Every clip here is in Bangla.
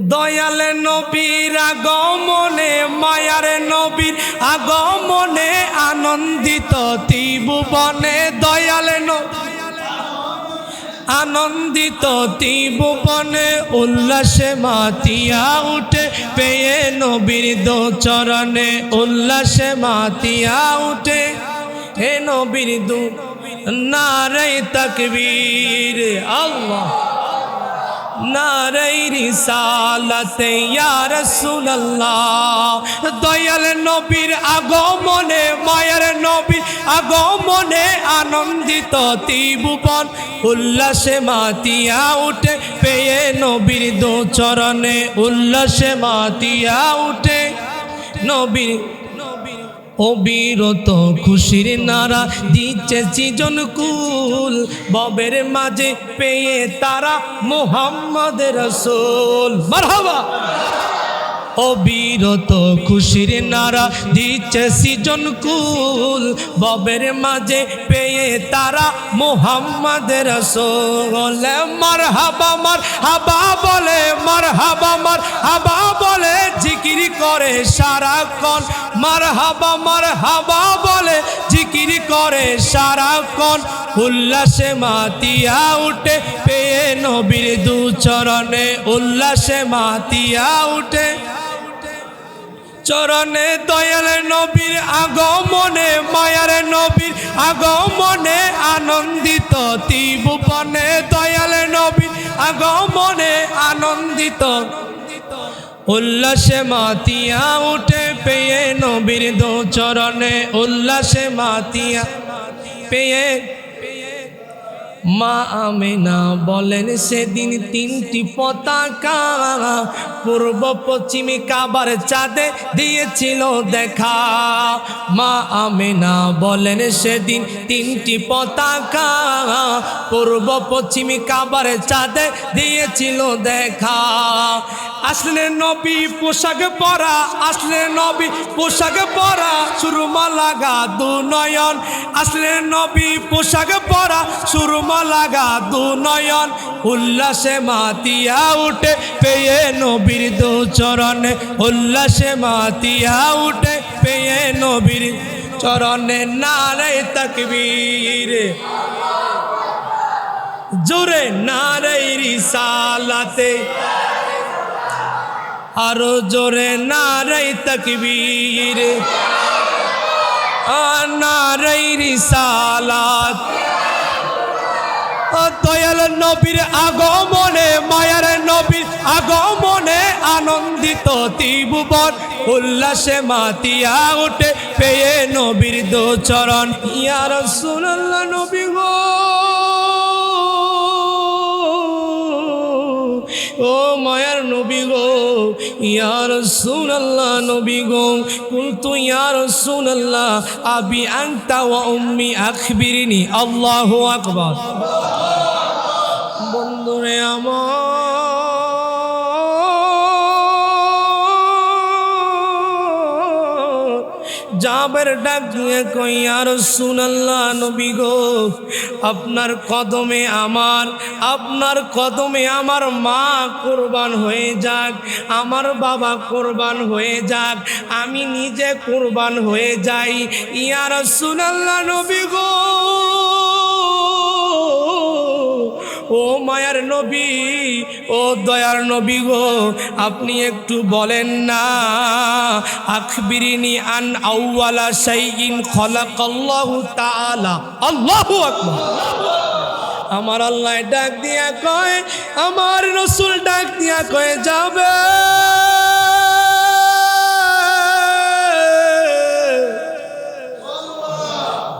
দয়াল নবীর আগমনে মায়ার নবীর আগমনে আনন্দিত ত্রিভুবনে দয়াল আনন্দিত ত্রিভুবনে উল্লাসে মাতিয়া উঠে পেয়ে নবীর দো চরণে উল্লাসে মাতিয়া উঠে হে নবীর দু নারে তাকবীর আল্লাহ নারে রিসালাতে ইয়া রাসূলুল্লাহ দয়াল নবীর আগমনে মায়ার নবীর আগমনে আনন্দিত ত্রিভুবন উল্লাসে মাতিয়া উঠে পেয়ে নবীর দো চরণে উল্লাসে মাতিয়া উঠে নবীর অবিরত খুশির নারা দিচ্ছে সৃজন কুল ববের মাঝে পেয়ে তারা মুহাম্মদ রাসূল মারহাবা অবিরত খুশির নারা দিচ্ছে সৃজন কুল ববের মাঝে পেয়ে তারা মুহাম্মদ রাসূল মারহাবা মারহাবা বলে মারহাবা মারহাবা বলে জিকির করে সারাক্ষণ মারহাবা মারহাবা বলে জিকির করে সারাক্ষণ উল্লাসে মাতিয়া উঠে পেয়ে নবীর দু চরণে উল্লাসে মাতিয়া উঠে চরণে দয়াল নবীর আগমনে মায়ার নবীর আগমনে আনন্দিত ত্রিভুবনে দয়াল নবীর আগমনে আনন্দিত উল্লাসে মাতিয়া উঠে পেয়ে নবীর দো চরণে উল্লাসে মাতিয়া পেয়ে মা আমেনা বলেন সেদিন তিনটি পতাকা পূর্ব পশ্চিমে কাবার চাঁদে দিয়েছিল দেখা মা আমেনা বলেন সেদিন তিনটি পতাকা পূর্ব পশ্চিমে কাবার চাঁদে দিয়েছিল দেখা আসলেন নবী পোশাক পরা আসলেন নবী পোশাক পরা সুরমা লাগা দু নয়ন আসলেন নবী পোশাক পরা সুরমা লাগা দু নয়ন উল্লাসে মাতিয়া উঠে পেয়ে নবীর দু চরণে উল্লাসে মাতিয়া উঠে পেয়ে নবীর চরণে নারে তাকবীর জোরে নারে রিসালাতে আরো জোরে নারে তাকবীর নারে রিসালাত দয়াল নবীর আগমনে মায়ার নবীর আগমনে আনন্দিত ত্রিভুবন উল্লাসে মাতিয়া উঠে পেয়ে নবীর দো চরণ ইয়া রাসূলুল্লাহ নবী গো ও মায়ার নবী গো ইয়া রাসূলুল্লাহ নবী গো কুলতু ইয়া রাসূলুল্লাহ আবি আনতা ওয়া উম্মি আখবিরনি আল্লাহু আকবার বন্ধুরে আমার জাবের ডাক দিয়ে কই ইয়া রাসূলুল্লাহ নবী গো আপনার কদমে আমার মা কুরবান হয়ে যাক আমার বাবা কুরবান হয়ে যাক আমি নিজে কুরবান হয়ে যাই ইয়া রাসূলুল্লাহ নবী গো ও মায়ার নবী ও দয়ার নবী গো আপনি একটু বলেন না আখবিরিনি আন আউওয়ালা শাইইন খালাকাল্লাহু তাআলা আল্লাহু আকবার আমার আল্লাহ ডাক দিয়া কয় আমার রাসূল ডাক দিয়া কয় যাবে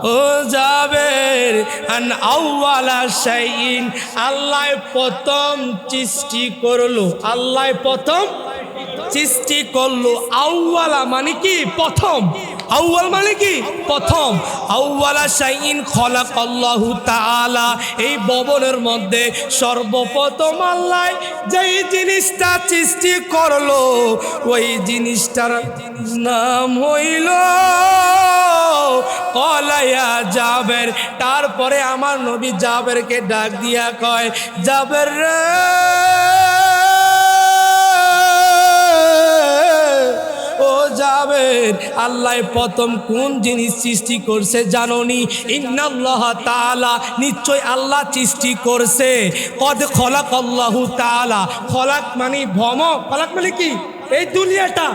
ও জাবের আন আউওয়ালা শাইইন আল্লাহ প্রথম সৃষ্টি করলো আল্লাহ প্রথম সৃষ্টি করলো আউওয়ালা মানে কি প্রথম আউয়াল মানে কি প্রথম আউওয়ালা শাইইন খালাকাল্লাহু তাআলা এই ভবনের মধ্যে সর্বপ্রথম আল্লাহ যেই জিনিসটা সৃষ্টি করলো ওই জিনিসটার নাম হইল কলায়া জাবের তারপরে আমার নবী জাবেরকে ডাক দিয়া কয় জাবের রে জগতের আল্লাহ প্রথম কোন জিনিস সৃষ্টি করছে জানোনি? ইন্নাল্লাহ তাআলা, নিশ্চয় আল্লাহ সৃষ্টি করছে। কদ খলাকাল্লাহু তাআলা, খলাক মানে খলাক মানে কি? এই দুনিয়াটা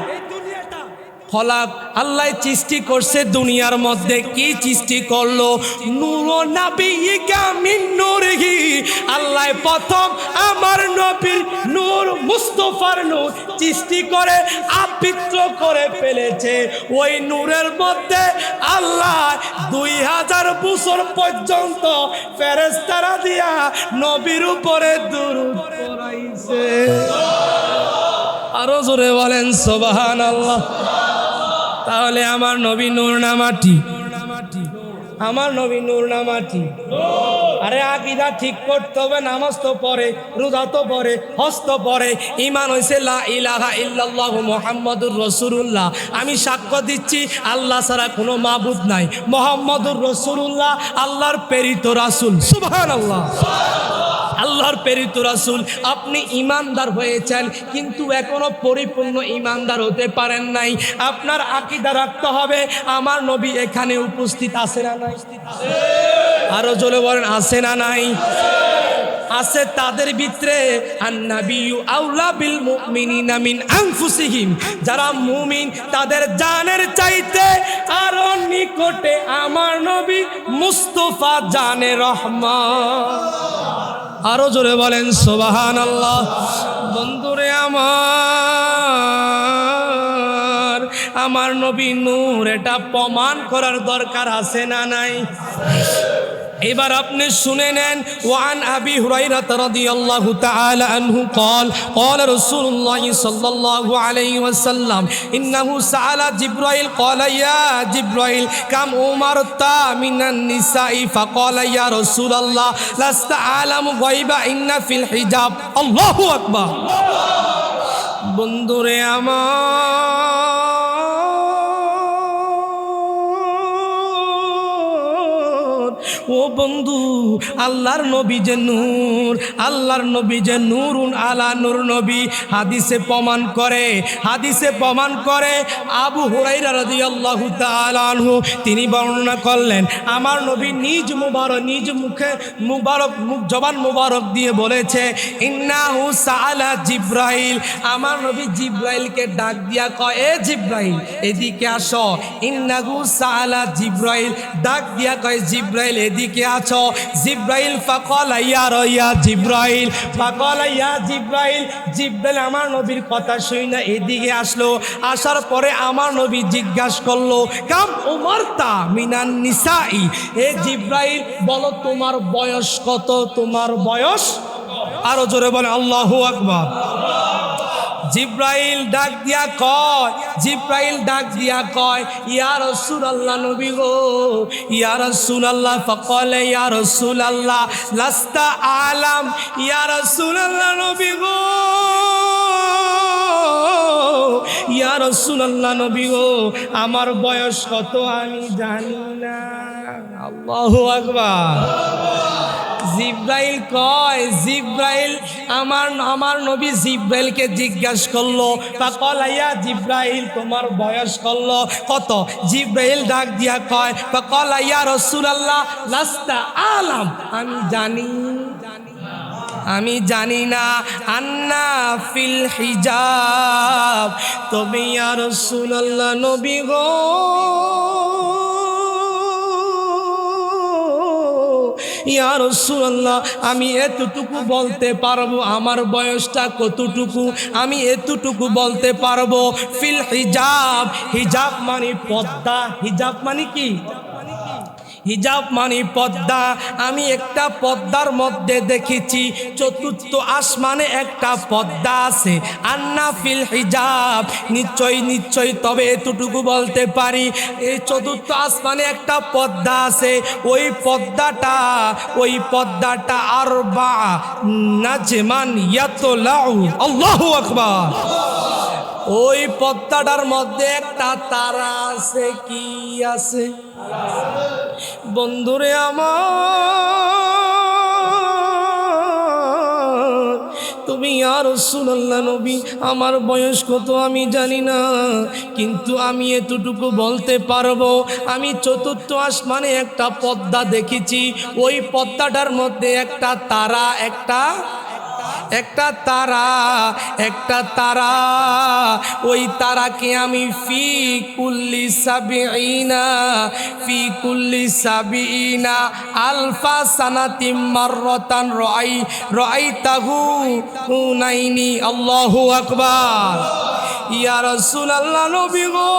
খলাক, আল্লাহ সৃষ্টি করছে দুনিয়ার মধ্যে। কি সৃষ্টি করলো? নূর নাবিয়্যিকা মিন নূরিহি, আল্লাহ প্রথম আমার নবীর নূর, মুস্তাফার নূর সৃষ্টি করে আবৃত করে ফেলেছে। ওই নূরের মধ্যে আল্লাহ 2000 বছর পর্যন্ত ফেরেশতারা দিয়া নবীর উপরে দরুদ পড়াইছে। আরো জোরে বলেন সুবহানাল্লাহ। তাহলে আমার নবী নূর না মাটি? আমার নবী নূর না মাটি? আরে আকীদা ঠিক করতে হবে। নামাজ তো পড়ে, রোজা তো পড়ে, হজ তো পড়ে, ঈমান হইছে লা ইলাহা ইল্লাল্লাহু মুহাম্মাদুর রাসূলুল্লাহ। আমি সাক্ষ্য দিচ্ছি আল্লাহ ছাড়া কোনো মাবুদ নাই, মুহাম্মাদুর রাসূলুল্লাহ আল্লাহর প্রেরিত রাসূল। সুবহানাল্লাহ, আল্লাহর প্রেরিত রাসূল। আপনি ঈমানদার হয়েছেন কিন্তু এখনো পরিপূর্ণ ঈমানদার হতে পারেন নাই। আপনার আকীদা রাখতে হবে আমার নবী এখানে উপস্থিত আছে না নাই? আরো জোরে বলেন আছে না নাই? আছে। তাদের ভিতরে আন-নাবিয়্যু আউলা বিল মুমিনিনা মিন আনফুসিহিম, যারা মুমিন তাদের জানের চাইতে আরো নিকটে আমার নবী মুস্তাফা জানে রহমান। আরো জোরে বলেন সুবহানাল্লাহ। বন্ধুরে আমার নবী নূর, এটা প্রমাণ করার দরকার আছে না নাই? এবার আপনি শুনে নেন। ওয়ান আবি হুরায়রা রাদিয়াল্লাহু তাআলা আনহু قال قال رسول الله صلى الله عليه وسلم انه سأل جبرائيل قال يا جبرائيل كم أمرت من النساء فقال يا رسول الله لست أعلم غيب إن في الحجاب। الله أكبر। বন্ধুরে ও বন্ধু, আল্লাহর নবী যে নূর, আল্লাহর নবী যে নূরুন আলা নূর নবী। হাদিসে প্রমাণ করে আবু হুরায়রা রাদিয়াল্লাহু তাআলা আনহু তিনি বর্ণনা করলেন আমার নবী নিজ জবান মুবারক দিয়ে বলেছে ইন্নাহু সাআলা জিব্রাইল, আমার নবী জিব্রাইলকে ডাক দিয়া কয় এ জিব্রাইল এদিকে আসো। ইন্নাহু সাআলা জিব্রাইল, ডাক দিয়া কয় জিব্রাইল এদিকে আছো। জিব্রাইল ফাকালা ইয়া জিব্রাইল, ফাকালা ইয়া জিব্রাইল, জিব্রাইল আমার নবীর কথা শুই না এদিকে আসলো। আসার পরে আমার নবী জিজ্ঞাসা করলো কাম উমারতা মিনান নিসাই, এ জিব্রাইল বলো তোমার বয়স কত? তোমার বয়স? আরো জোরে বলে আল্লাহু আকবার। জিব্রাইল ডাক দিয়া কয় ইয়া রাসূলুল্লাহ, নবী গো ইয়া রাসূলুল্লাহ। ফাকালে ইয়া রাসূলুল্লাহ লাস্তা আলাম, ইয়া রাসূলুল্লাহ নবী গো ইয়া রাসূলুল্লাহ নবী গো আমার বয়স কত আমি জানি না। আল্লাহু আকবার। জিব্রাইল কয়, জিব্রাইল আমার নবী জিব্রাইলকে জিজ্ঞাসা করলো ফাকালা ইয়া জিব্রাইল তোমার বয়স কত? জিব্রাইল ডাক দিয়া কয় ফাকালা ইয়া রাসূলুল্লাহ লাস্তা আলাম, আমি জানি না। আন্না ফিল হিজাব, তবে ইয়া রাসূলুল্লাহ নবী গো ইয়া রাসূলুল্লাহ আমি এতটুকু বলতে পারবো আমার বয়সটা কতটুকু, আমি এতটুকু বলতে পারবো। ফিল হিজাব, হিজাব মানে পর্দা। হিজাব মানে কি? হিজাব মানে পর্দা। আমি একটা পর্দার মধ্যে দেখেছি চতুর্থ আসমানে একটা পর্দা আছে। আন্না ফিল হিজাব, নিশ্চয় তবে এতটুকু বলতে পারি এই চতুর্থ আসমানে একটা পর্দা আছে। ওই পর্দাটা আরবা নাজমান ইয়াতলাউ। আল্লাহু আকবার। ওই পর্দাটার মধ্যে একটা তারা আছে। কি আছে? বন্ধুরে আমার, তুমি ইয়া রাসূলুল্লাহ নবী আমার বয়স কত আমি জানি না, কিন্তু আমি এতটুকু বলতে পারবো আমি চতুর্থ আসমানে একটা পদ্মা দেখেছি, ওই পদ্মাটার মধ্যে একটা তারা একটা তারা ওই তারাকে আমি ফি কুল্লি সাবিনা আলফা সানাতিম মাররাতান রাআইতাহু হুনাইনি। আল্লাহু আকবার। ইয়া রাসূলুল্লাহ নবী গো,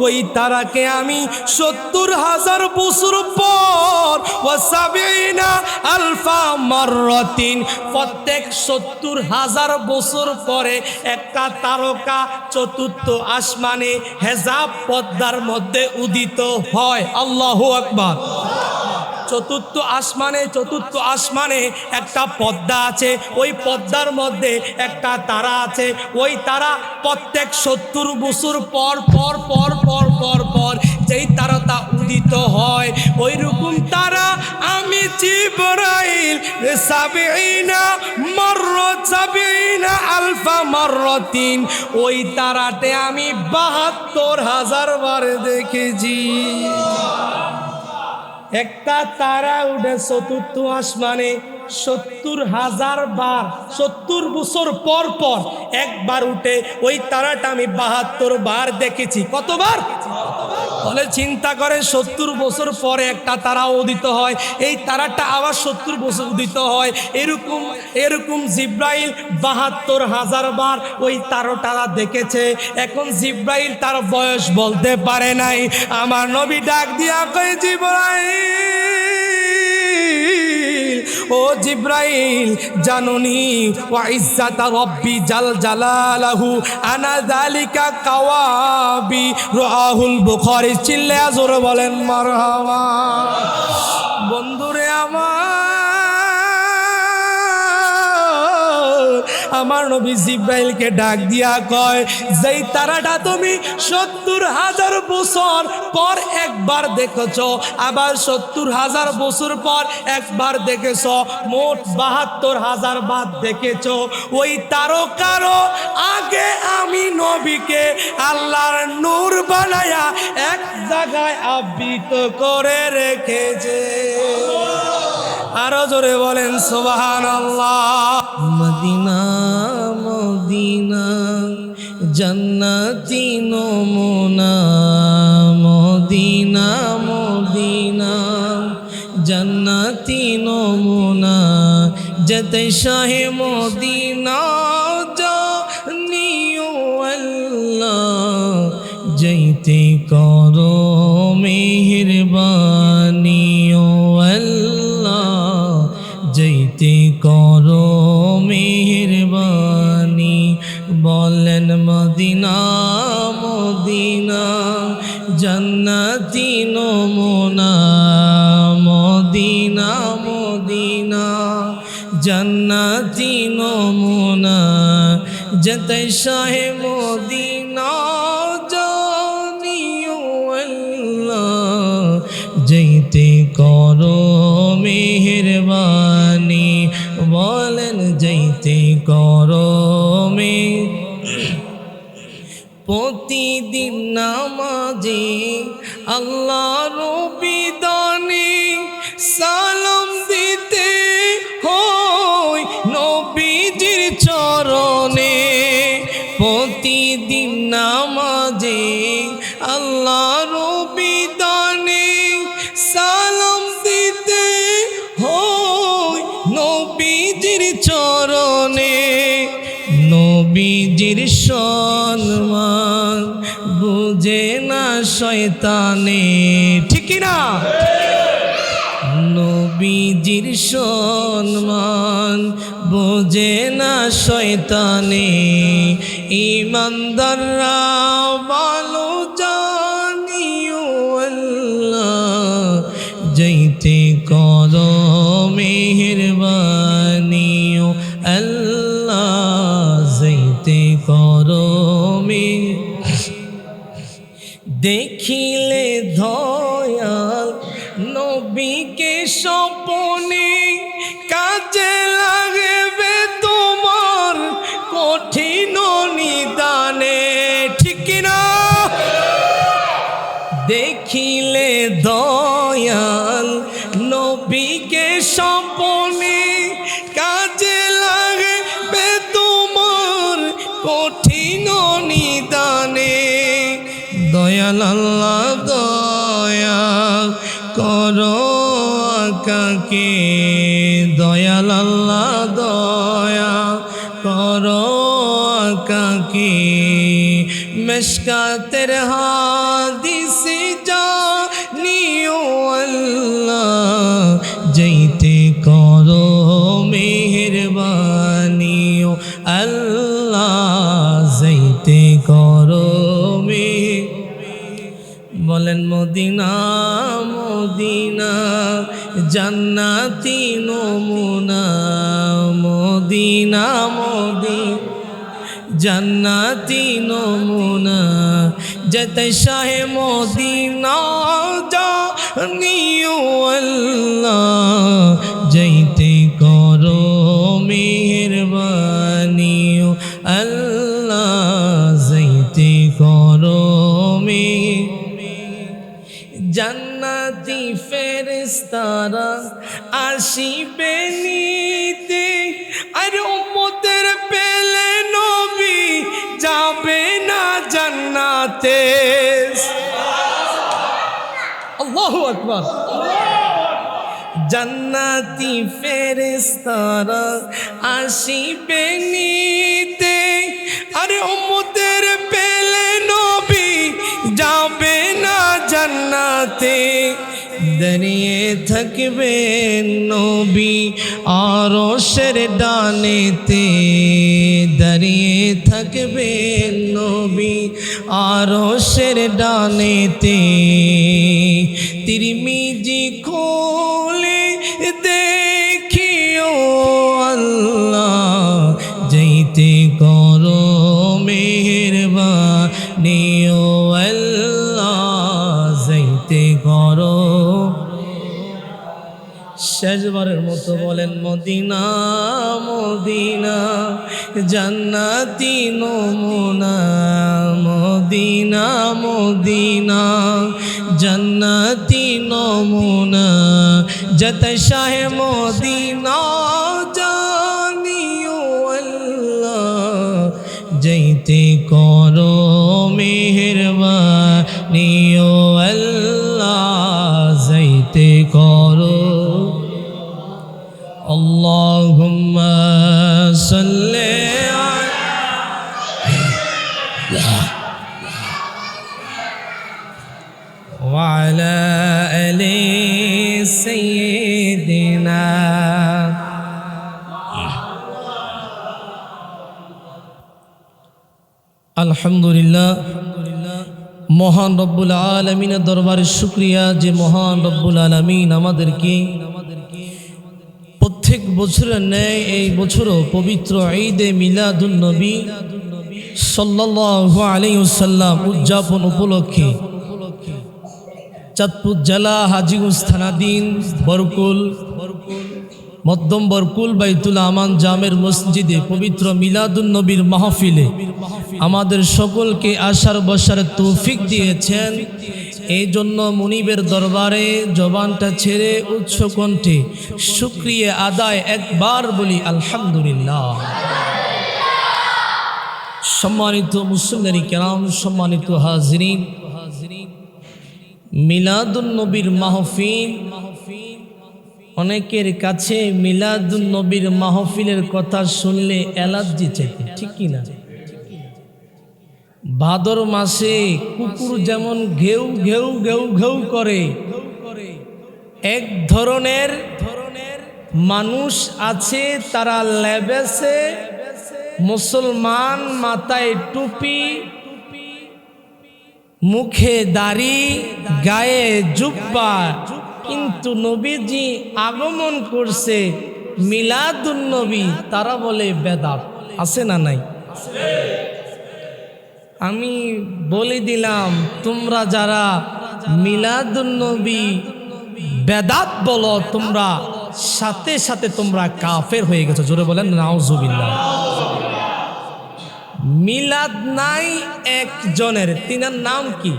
ওই তারাকে আমি ৭০,০০০ বছর পর ওয়াসাবিনা আলফা মাররাতিন, প্রত্যেক ৭০,০০০ বছর পরে একটা তারকা চতুর্থ আসমানে হেজাব পর্দার মধ্যে উদিত হয়। আল্লাহু আকবার। চতুর্থ আসমানে একটা পদ্মা আছে, ওই পদ্মার মধ্যে একটা তারা আছে, ওই তারা প্রত্যেক ৭০ বছর পর পর পর পর পর পর যেই তারাটা উদিত হয়, ওই রকম তারা আমি জিবরাইল সাবিনা আলফা মাররাতিন, ওই তারাতে আমি ৭২,০০০ বার দেখেছি। একটা তারা উঠে চতুর্থ আসমানে ৭০,০০০ বার, ৭০ বছর পর পর একবার উঠে, ওই তারাটা আমি ৭২ বার দেখেছি। কতবার? বলে চিন্তা করে ৭০ বছর পরে একটা তারা উদিত হয়, এই তারাটা আবার ৭০ বছর উদিত হয়, এরকম জিব্রাইল ৭২,০০০ বার ওই তারা দেখেছে। এখন জিব্রাইল তার বয়স বলতে পারে নাই, আমার নবী ডাক দিয়া কয় জিব্রাইল, ও জিব্রাইল জানুনি ওয়া ইজ্জাতা রব্বি জালালাহু আনা যালিকা কাওয়াবি, রাহুল বুখারী। চিল্লায়া জোরে বলেন মারহাবা। বন্ধুরে আমার নবী জিব্রাইলকে ডাক দিয়া কয়, যেই তারাটা তুমি ৭০,০০০ বছর পর একবার দেখেছ, আবার ৭০,০০০ বছর পর একবার দেখেছ, মোট ৭২,০০০ বার দেখেছ, ওই তারকারও আগে আমি নবীকে আল্লাহর নূর বানায়া এক জায়গায় আবৃত করে রেখেছে। আরো জোরে বলেন সুবহানাল্লাহ। মদিনা মদিনা জান্নাতি নমুনা, মদিনা মদিনা জান্নাতি নমুনা, যেতে শাহে মদিনা জানিও আল্লাহ, যেতে করো মেহেরবানি ও আল্লাহ, যেতে করো মেহেরবানি। বলেন মদিনা মদিনা জান্নাতি নমুনা, মদিনা মদিনা জান্নাতি নমুনা, যেতে শাহে মদিনা জানিও আল্লাহ, যেতে করো মেহেরবানি। বলেন যেতে করো প্রতিদিন নামাজে আল্লাহর বিধানে সালাম দিতে হয় নবীজির চরণে, প্রতিদিন নামাজে আল্লাহর বিধানে সালাম দিতে হয় নবীজির চরণে। নবীজির সম্মান বুঝে না শয়তানে, ঠিক না? নবীজির সম্মান বুঝে না শয়তানে, ইমানদাররা ভালো জানিও আল্লাহ, যেতে করো মেহেরবানি ও আল্লাহ, যেতে করো দেখিলে দয়াল নবীকে স্বপনে দয়াল নবীকে স্বপনে কাজে লাগবে তোমার কঠিন নিদানে। দয়াল আল্লাহ দয়া করো আকাকে, দয়াল আল্লাহ দয়া করো আকাকে। মিশকাতের হাদিসে জানিও আল্লাহ যাইতে করো মেহেরবানিও আল্লাহ যাইতে করো বলেন মদিনা মদিনা জান্নাতি নমুনা, মদিনা মদিনা জান্নাতি নমুনা। যেতে শাহে মদিনা জানিও আল্লাহ যাইতে করো মেহেরবানিও আল্লাহ যাইতে করো জান্নাতি ফেরেশতারা আসিবে নিতে, আর উম্মতের পেলে নবী যাবে না জান্নাতে। আল্লাহু আকবার। জান্নাতি ফেরেশতারা আসিবে নিতে, আর উম্মতের পেলে নবী যাবে না জান্নাতে। দাঁড়িয়ে থাকবেন নবী আরশের ডানেতে, দাঁড়িয়ে থাকবেন নবী আরশের ডানেতে। তিরমিজি খোলে দেখিও আল্লাহ যাইতে করো মেহেরবানিও আল্লাহ যাইতে করো। শেষবারের মতো বলেন মদিনা মদিনা জান্নাতি নমুনা, মদিনা মদিনা জান্নাতি নমুনা। যত শাহে মদিনা জানিও আল্লাহ যাইতে করো মেহেরবানিও আল্লাহ যাইতে করো। আল্লাহুম্মা সাল্লি ওয়া আলা আলি সাইয়্যিদিনা। আলহামদুলিল্লাহ, মহান রব্বুল আলামিনের দরবারে শুকরিয়া যে মহান রব্বুল আলামিন আমাদেরকে প্রত্যেক বছরের ন্যায় এই বছরও পবিত্র ঈদে মিলাদুন নবী সাল্লাল্লাহু আলাইহি ওয়াসাল্লাম উদযাপন উপলক্ষে চাঁদপুর জেলা হাজীগঞ্জ থানাধীন বরকুল মধ্যম বরকুল বাইতুল আমান জামের মসজিদে পবিত্র মিলাদুন নবীর মাহফিলে আমাদের সকলকে আসার বসার তৌফিক দিয়েছেন। এই জন্য মুনিবের দরবারে জবানটা ছেড়ে উচ্চ কণ্ঠে শুকরিয়া আদায় একবার বলি আলহামদুলিল্লাহ। সম্মানিত মুসলিম কেরাম, সম্মানিত হাজিরিন, মিলাদুন নবীর মাহফিল, অনেকের কাছে মিলাদুন নবীর মাহফিলের কথা শুনলে অ্যালার্জি চাইতে, ঠিক কিনা? ভাদর মাসে কুকুর যেমন ঘেউ ঘেউ ঘেউ ঘেউ করে, এক ধরনের মানুষ আছে তারা লেবেসে মুসলমান, মাথায় টুপি, মুখে দাড়ি, গায়ে জুব্বা, কিন্তু নবীজি আগমন করছে মিলাদুন নবী, তারা বলে বেদাত। আছে না নাই? আমি বলে দিলাম, তোমরা যারা মিলাদুন নবী বেদাত বলো, তোমরা সাথে সাথে তোমরা কাফের হয়ে গেছো। জোরে বলেন নাউজুবিল্লাহ। মিলাদ নাই একজনের, তিনার নাম কি?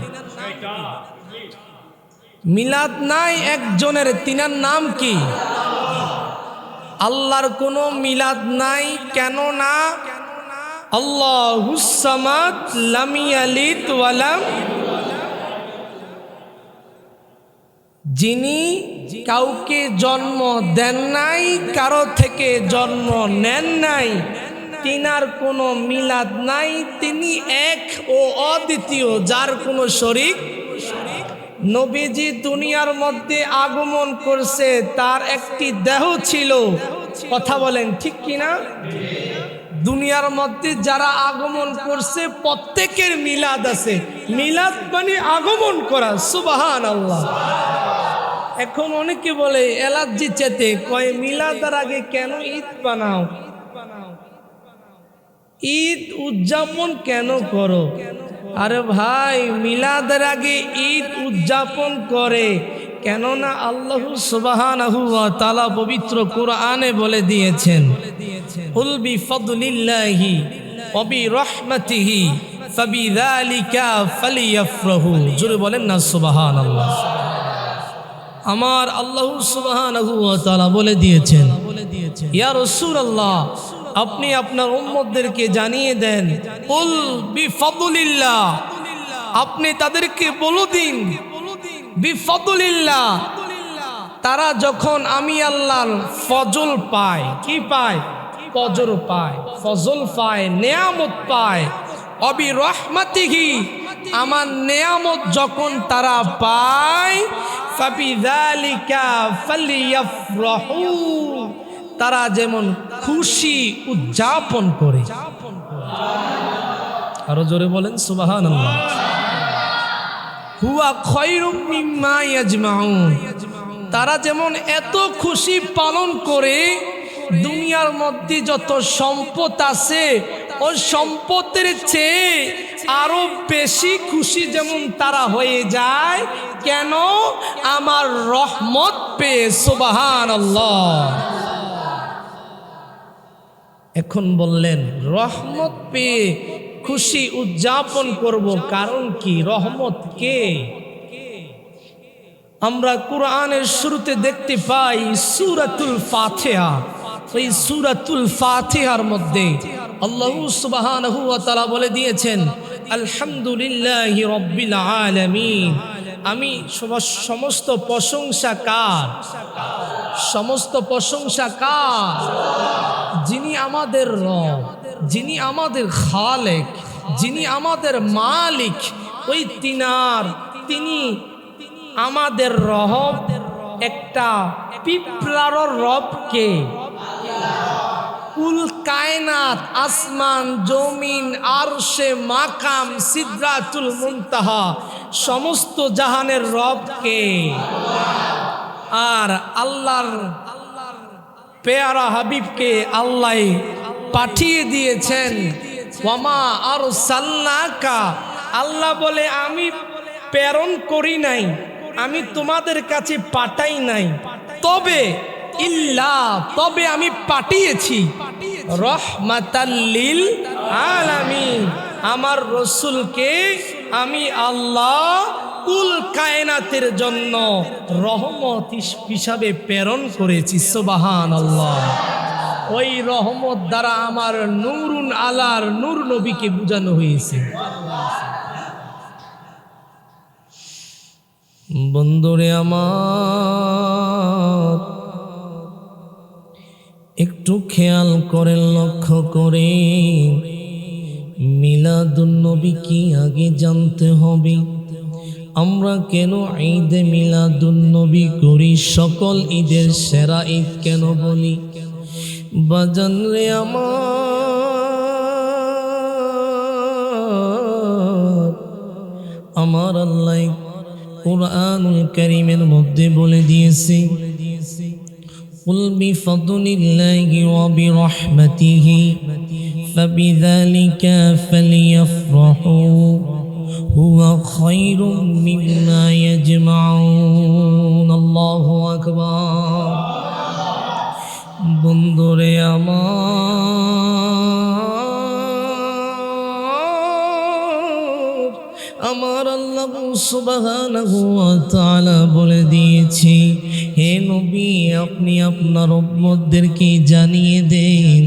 মিলাদ নাই একজনের, তিনার নাম কি? আল্লাহর কোনো মিলাদ নাই, কেন না? আল্লাহুস সামাদ লাম ইয়ালিদ ওয়া লাম, যিনি কাউকে জন্ম দেন নাই, কারো থেকে জন্ম নেন নাই, তিনার কোনো মিলাদ নাই। তিনি এক ও অদ্বিতীয়, যার কোনো শরীক। নবীজি দুনিয়ার মধ্যে আগমন করছে, তার একটি দেহ ছিল। কথা বলেন ঠিক কিনা? দুনিয়ার মধ্যে যারা আগমন করছে প্রত্যেকের মিলাদ আছে। মিলাদ মানে আগমন করা। সুবহানাল্লাহ। এখন অনেকে বলে এলার্জি চেতে, কয় মিলাদের আগে কেন ঈদ বানাও, ঈদ উদযাপন কেন করো? আরে ভাই, মিলাদের আগে ঈদ উদযাপন করে কেননা আল্লাহ সুবহানাহু ওয়া তাআলা পবিত্র কোরআনে বলে দিয়েছেন, কুল বিফাদলিল্লাহি ওয়া বিরহমাতিহি ফাবিযালিকা ফালিয়াফরাহু। জোরে বলেন না সুবহানাল্লাহ। আমার আল্লাহ সুবহানাহু ওয়া তাআলা বলে দিয়েছেন, ইয়া রাসূলুল্লাহ, আপনি আপনার উম্মতদেরকে জানিয়ে দেন, কুল বিফাদলিল্লাহ, আপনি তাদেরকে বলে দিন, বিফাদলিল্লাহ, তারা যখন আমি আল্লাহর ফজল পায়, কি পায়? ফজল পায়, ফজল পায়, নেয়ামত পায়। অবি রহমাতিহি, আমার নেয়ামত যখন তারা পায়, ফাবিযালিকা ফালিয়াফরাহু, তারা যেমন খুশি উদযাপন করে। আরো জোরে বলেন সুবহানাল্লাহ। হুয়া খায়রুম মিম্মা ইয়াজমাউন, তারা যেমন এত খুশি পালন করে, দুনিয়ার মধ্যে যত সম্পদ আছে ওই সম্পদের চেয়ে আরো বেশি খুশি যেমন তারা হয়ে যায়। কেন? আমার রহমত পেয়ে। সুবহানাল্লাহ। এখন বললেন রহমত পেয়ে খুশি উদযাপন করব, কারণ কি? রহমত কে? আমরা কোরআনের শুরুতে দেখতে পাই সূরাতুল ফাতিহা। এই সূরাতুল ফাতিহার মধ্যে আল্লাহ সুবহানাহু ওয়া তাআলা বলে দিয়েছেন, আলহামদুলিল্লাহি রাব্বিল আলামিন। আমি সমস্ত প্রশংসা কার? সমস্ত প্রশংসা কার? যিনি আমাদের রব, যিনি আমাদের খালেক, যিনি আমাদের মালিক, ওই তিনি আমাদের রব। একটা পিঁপড়ার রবকে, কুল কায়নাত, আসমান জমিন, আরশে মাকাম, সিদরাতুল মুনতাহা, সমস্ত জাহানের রবকে। আর আল্লাহর পেয়ারা হাবিবকে আল্লাহ পাঠিয়ে দিয়েছেন, ওয়ামা আরসালনাকা, আল্লাহ বলে আমি প্রেরণ করি নাই, আমি তোমাদের কাছে পাঠাই নাই, তবে তবে আমি পাঠিয়েছি রহমাতাল লিল আলামিন, আমার রসুলকে আমি আল্লাহ কুল কায়নাতের জন্য রহমত হিসাবে প্রেরণ করেছি। সুবহানাল্লাহ। ওই রহমত দ্বারা আমার নূরুন আলার নূর নবীকে বোঝানো হয়েছে। বন্ধুরে আমার, একটু খেয়াল করেন, লক্ষ্য করে, মিলাদুন নবী কি আগে জানতে হবে। আমরা কেন ঈদে মিলাদুন নবী করি? সকল ঈদের সেরা ঈদ কেন বলি? বাজান রে আমার আল্লাহ কুরআনুল কারীমের মধ্যে বলে দিয়েছে, কুল বিফাদলিল্লাহি ওয়া বিরহমাতিহি ফাবিযালিকা ফালিয়াফরাহু হুয়া খায়রুম মিম্মা ইয়াজমাউন। আল্লাহু আকবার। বন্ধুরে আমার, আমার আল্লাহ সুবহানাহু ওয়া তাআলা বলে দিয়েছি, হে নবী আপনি আপনার উম্মতদেরকে জানিয়ে দেন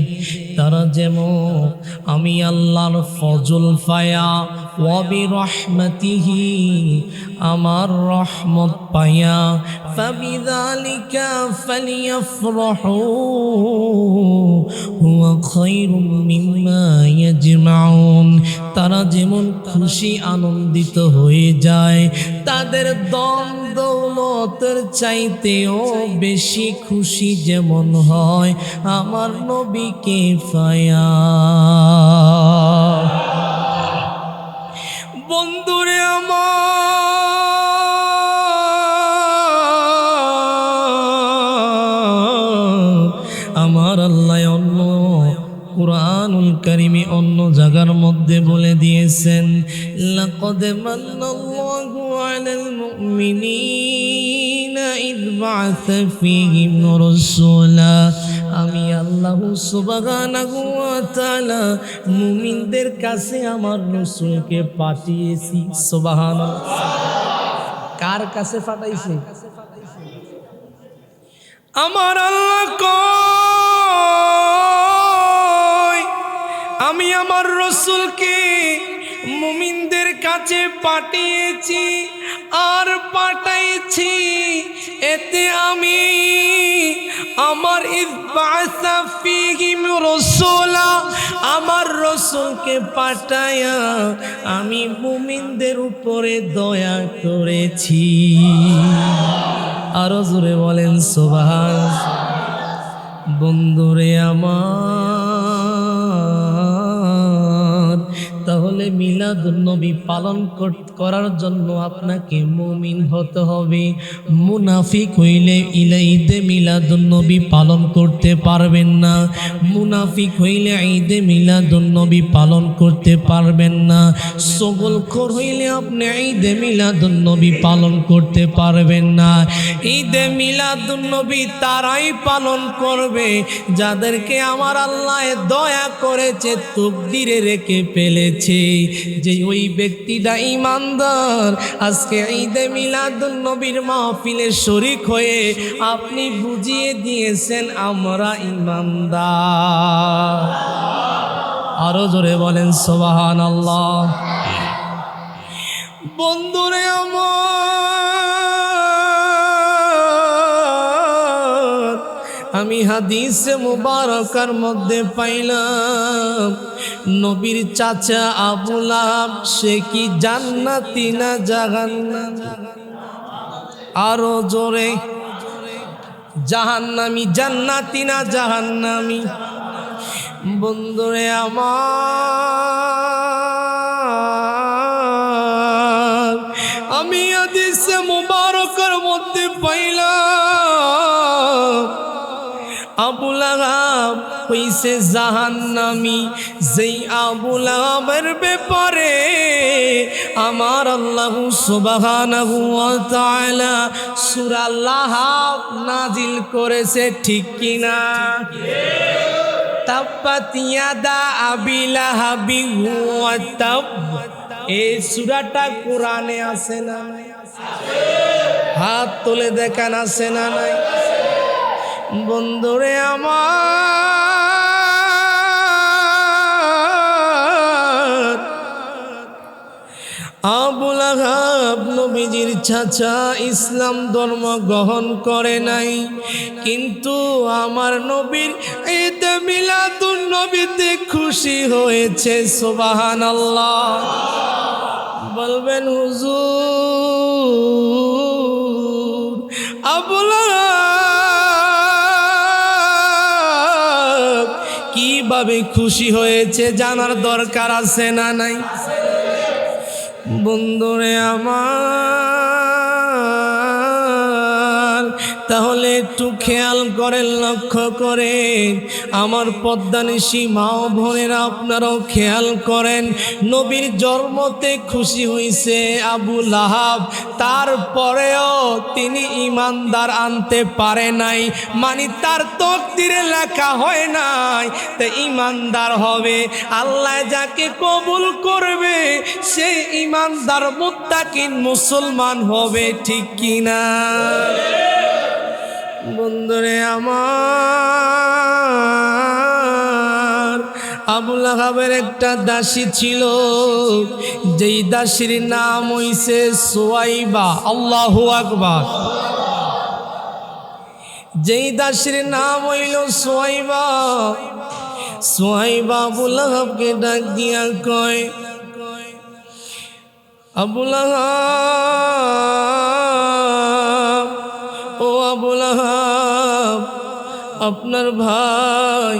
তারা যেমন আমি আল্লাহর ফজল পায়া ওয়া বিরহমাতিহি আমার রহমত পায়া ফাবিযালিকা ফালিয়াফরাহু হুয়া খায়রুম মিম্মা ইয়াজমাউন, তারা যেমন খুশি আনন্দিত হয়ে যায় তাদের দম দৌলতের চাইতেও বেশি খুশি যেমন হয় আমার নবীকে পায়া। বন্ধুরে আমার আল্লাহ অন্য কুরআনুল কারীমে অন্য জায়গার মধ্যে বলে দিয়েছেন, লাকাদ মান্নাল্লাহু আলাল মুমিনিনা ইয বা'আসা ফীহিম রাসূলা, আমি আল্লাহ সুবহানাহু ওয়া তাআলা মুমিনদের কাছে আমার রাসূলকে পাঠিয়েছি। সুবহানাল্লাহ। কার কাছে পাঠাইছে? আমার আল্লাহ কয় আমি আমার রাসূলকে মুমিনদের কাছে পাঠিয়েছি আর পাঠাইছি এতে আমি আমার ইযবাসা ফীহিম রাসূলা আমার রাসূলকে পাঠায়া আমি মুমিনদের উপরে দয়া করেছি। আরো জোরে বলেন সুবহানাল্লাহ। বন্ধুরে আমার, তাহলে মিলাদুন্নবী পালন করার জন্য আপনাকে মুমিন হতে হবে। মুনাফিক হইলে ঈদে মিলাদুন্নবী পালন করতে পারবেন না, মুনাফিক হইলে ঈদে মিলাদুন্নবী পালন করতে পারবেন না, সগলখোর হইলে আপনি ঈদে মিলাদুন্নবী পালন করতে পারবেন না। ঈদে মিলাদুন্নবী তারাই পালন করবে যাদেরকে আমার আল্লাহ দয়া করেছে, তকদিরে রেখে ফেলেছে যে ওই ব্যক্তিটা ঈমানদার। আজকে ঈদে মিলাদুন্নবীর মাহফিলে শরীক হয়ে আপনি বুঝিয়ে দিয়েছেন আমরা ঈমানদার। আরো জোরে বলেন সুবহানাল্লাহ। বন্ধুরে আমার, আমি হাদিসে মুবারকার মধ্যে পাইলাম নবীর চাচা আবু লাহাব সে কি জান্নাতি না জাহান্নামী? আরো জোরে, জাহান্নামী। জান্নাতি না জাহান্নামী? বন্ধুরে আমার, আমি হাদিসে মুবারকার মধ্যে পাইলাম আবু লাহাব হইছে জাহান্নামী। যেই আবু লাহাবের ব্যাপারে আমার আল্লাহ সুবহানাহু ওয়া তাআলা সূরা লাহাব নাজিল করেছে, ঠিক কিনা? তাব্বাত ইয়াদা আবি লাহাবি ওয়া তাব, এই সূরাটা কোরআনে আছে না? হাত তুলে দেখান আছে না নাই? বন্ধুরে আমার, আবু লাহাব নবীজির চাচা, ইসলাম ধর্ম গ্রহণ করে নাই, কিন্তু আমার নবীর ঈদে মিলাদুন্নবীতে খুশি হয়েছে। সুবহানাল্লাহ। বলবেন হুজুর আবু লাহাব কিভাবে খুশি হয়েছে জানার দরকার আছে না নাই? বন্ধুরে আমার, তাহলে একটু খেয়াল করেন, লক্ষ্য করে আমার পদ্মানিশী মা ও বোনেরা, আপনারাও খেয়াল করেন। নবীর জন্মতে খুশি হইছে আবু লাহাব, তারপরেও তিনি ইমানদার আনতে পারে নাই, মানে তার তকদিরে লেখা হয় নাই তা ইমানদার হবে। আল্লাহ যাকে কবুল করবে সে ইমানদার মুত্তাকিন মুসলমান হবে, ঠিক কিনা? বন্ধুরে আমার, আবু লাহাবের একটা দাসী ছিল, যেই দাসীর নাম হইছে সুয়াইবা। আল্লাহু আকবার। যেই দাসীর নাম হইল সুয়াইবা, সুয়াইবা আবু লাহাবকে ডাক দিয়া কয়, আবু লাহাব, ও আবু লাহাব, আপনার ভাই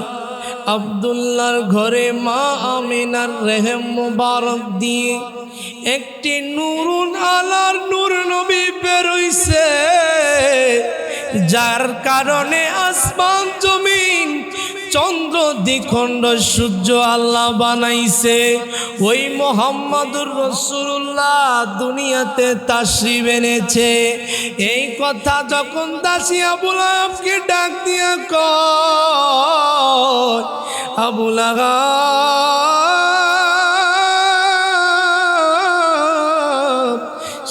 আব্দুল্লাহর ঘরে মা আমিনার রেহেম মুবারক দিয়ে একটি নুরুন আলার নূর নবী বেরোইছে, যার কারণে আসমান জমিন চন্দ্র দ্বিখণ্ড সূর্য আল্লাহ বানাইছে। ওই মুহাম্মাদুর রাসূলুল্লাহ দুনিয়াতে তাশরীফ এনেছে। এই কথা যখন দাসী আবু লাহাবকে ডাক দিয়া কয়, আবু লাহাব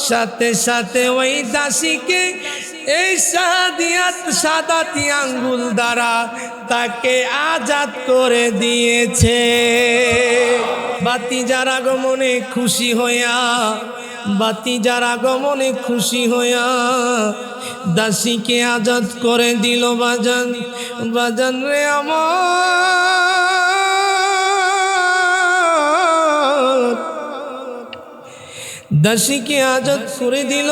সাথে সাথে ওই দাসীকে এই সাদাতি আঙ্গুল দ্বারা তাকে আজাদ করে দিয়েছে। বাতিজার আগমনে খুশি হইয়া, বাতিজার আগমনে খুশি হইয়া দাসীকে আজাদ করে দিল। বাজান, বাজান রে আমার, দাসীকে আজাদ করে দিল।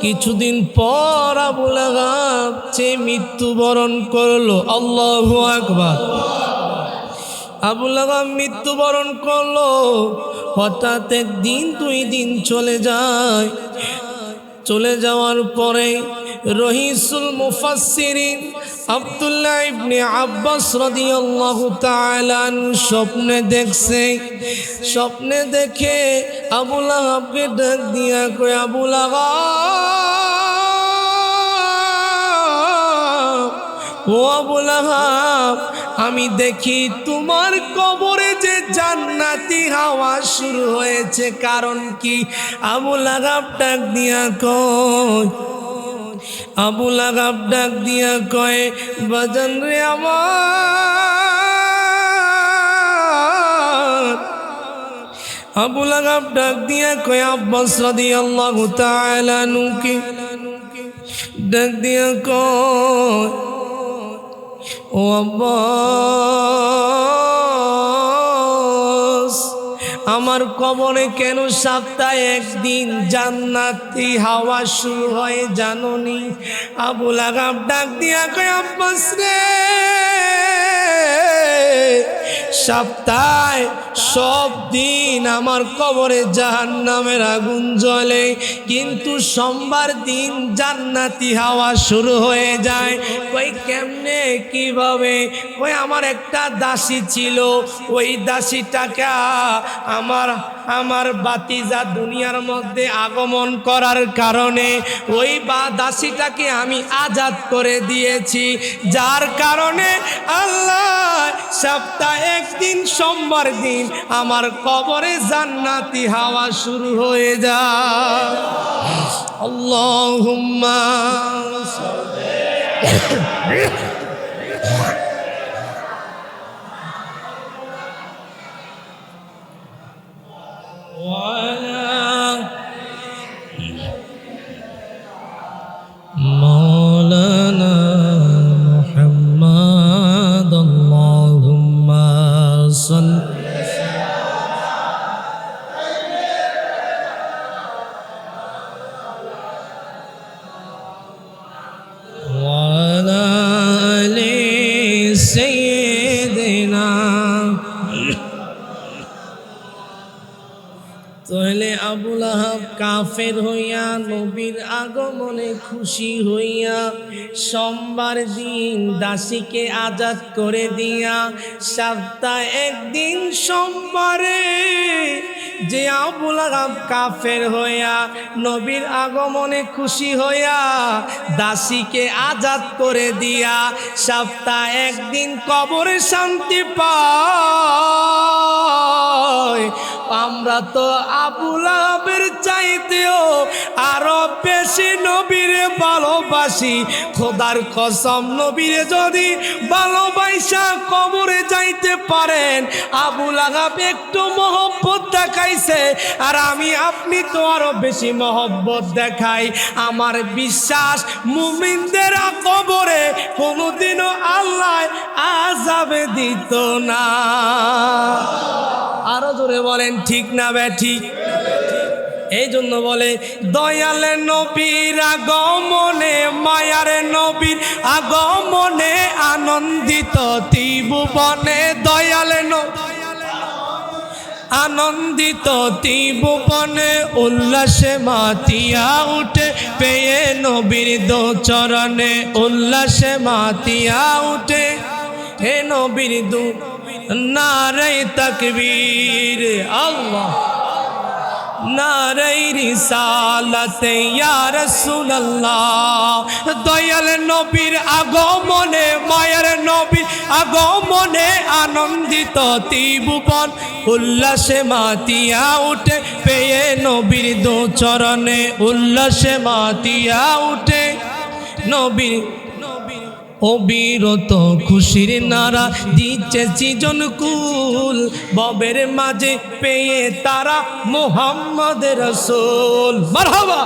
কিছুদিন পর আবু লাহাব সে মৃত্যুবরণ করলো। আল্লাহু আকবার। আবু লাহাব মৃত্যুবরণ করলো। হঠাৎ একদিন, দুই দিন চলে যায়। চলে যাওয়ার পরে রহিসুল মুফাসসিরিন আব্দুল্লাহ ইবনে আব্বাস রাদিয়াল্লাহু তাআলা আনহু স্বপ্নে দেখছে। স্বপ্নে দেখে আবু লাহাবকে ডাক দিয়া কয়, আবু লাহাব, ও আবু লাহাব, আমি দেখি তোমার কবরে যে জান্নাতি হাওয়া শুরু হয়েছে, কারণ কি? আবু লাহাব ডাক দিয়া কয়, আবু লাহাব ডাক দিয়া কয়, বাজান রে আমার, আবু লাহাব ডাক দিয়া কয়, আব্বাস রাদিয়াল্লাহু তাআলা আনহুকে ডাক দিয়া কয়, ও আব্বাস, আমার কবরে কেন সপ্তাহে একদিন জান্নাতি হাওয়া শুরু হয় জানোনি? আবু লাহাব ডাক দিয়া কয়, আব্বাস রে, সপ্তাহে সব দিন আমার কবরে জাহান্নামের আগুন জ্বলে, কিন্তু সোমবার দিন জান্নাতি হাওয়া শুরু হয়ে যায়। কই কেমনে, কিভাবে? কই আমার একটা দাসী ছিল, ওই দাসীটাকে আমার বাতিজা দুনিয়ার মধ্যে আগমন করার কারণে ওই দাসীটাকে আমি আজাদ করে দিয়েছি, যার কারণে আল্লাহ সপ্তাহে একদিন সোমবার দিন আমার কবরে জান্নাতি হাওয়া শুরু হয়ে যায়। আল্লাহুম্মা مولانا محمد اللهم صل وعلى آل سيدنا তাহলে আবু লাহাব কাফের হইয়া নবীর আগমনে খুশি হইয়া সোমবার দিন দাসীকে আজাদ করে দিয়া সপ্তাহে একদিন সোমবারে যে আবু লাহাব কাফের হইয়া নবীর আগমনে খুশি হইয়া দাসীকে আজাদ করে দিয়া সপ্তাহে একদিন কবরে শান্তি পায়। আমরা তো আবু লাহাবের চাইতেও আরো বেশি নবীরে ভালোবাসি। খোদার কসম, নবীরে যদি ভালোবাসা কবরে যাইতে পারেন, আবু লাহাব একটু মহব্বত দেখাইছে আর আমি আপনি তো আরো বেশি মহব্বত দেখাই। আমার বিশ্বাস মুমিনদের কবরে কোনোদিনও আল্লাহ আযাবে দিত না। আরো জোরে বলেন ঠিক না ব্যাঠিক? এই জন্য বলে দয়াল নবীর আগমনে, মায়ার নবীর আগমনে আনন্দিত ত্রিভুবনে। দয়াল আনন্দিত ত্রিভুবনে উল্লাসে মাতিয়া উঠে পেয়ে নবীর দো চরণে। উল্লাসে মাতিয়া উঠে হে নবীর দু নারে তাকবীর, আল্লাহ নারে রিসালাতে ইয়া রাসূলুল্লাহ। দয়াল নবীর আগমনে, মায়ের নবীর আগমনে আনন্দিত ত্রিভুবন উল্লাসে মাতিয়া উঠে পেয়ে নবীর দো চরণে। উল্লাসে মাতিয়া উঠে নবীর অবিরত খুশির নারা দিচ্ছে সৃজন কুল। ববের মাঝে পেয়ে তারা মুহাম্মদ রাসূল। মারহাবা।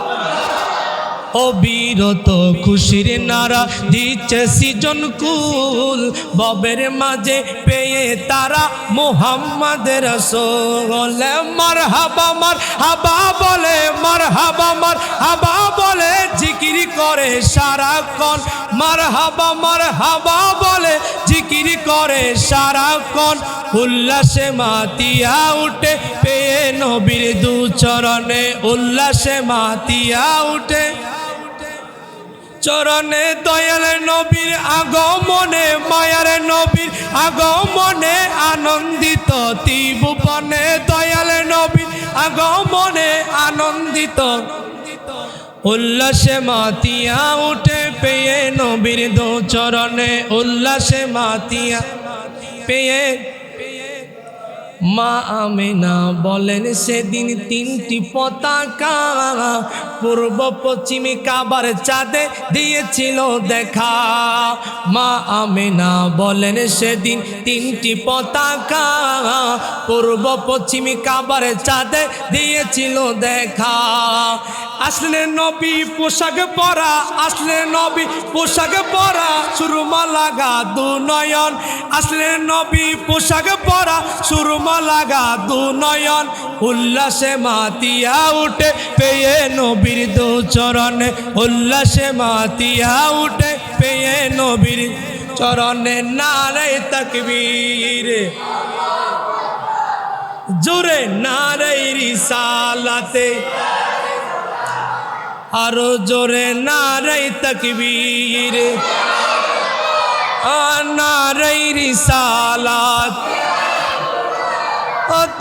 অবিরত খুশির নারা দিচ্ছে সৃজন কুল। ববের মাঝে পেয়ে তারা মুহাম্মদ রাসূল। মারহাবা মারহাবা বলে, মারহাবা মারহাবা বলে জিকির করে সারাক্ষণ। মারহাবা মারহাবা বলে জিকির করে সারাক্ষণ। উল্লাসে মাতিয়া উঠে পেয়ে নবীর দু চরণে। উল্লাসে মাতিয়া উঠে চরণে। দয়াল নবীর আগমনে, মায়ার নবীর আগমনে আনন্দিত ত্রিভুবনে। দয়াল নবীর আগমনে আনন্দিত উল্লাসে মাতিয়া উঠে পেয়ে নবীর দো চরণে। উল্লাসে মাতিয়া পেয়ে মা আমেনা বলেন সেদিন তিনটি পতাকা পূর্ব পশ্চিমে কাবার চাঁদে দিয়েছিল দেখা। মা আমেনা বলেন সেদিন তিনটি পতাকা পূর্ব পশ্চিমে কাবার চাঁদে দিয়েছিল দেখা। আসলেন নবী পোশাক পরা, আসলেন নবী পোশাক পরা সুরমা লাগা দু নয়ন। আসলেন নবী পোশাক পরা সুরমা লাগা দু নয়ন। উল্লাসে মাতিয়া উঠে পেয়ে নবীর দু চরণে। উল্লাসে মাতিয়া উঠে পেয়ে নবীর চরণে। নারে তাকবীর, জোরে নারে রিসালাতে, আরো জোরে নারে তাকবীর, নারে রিসালাত।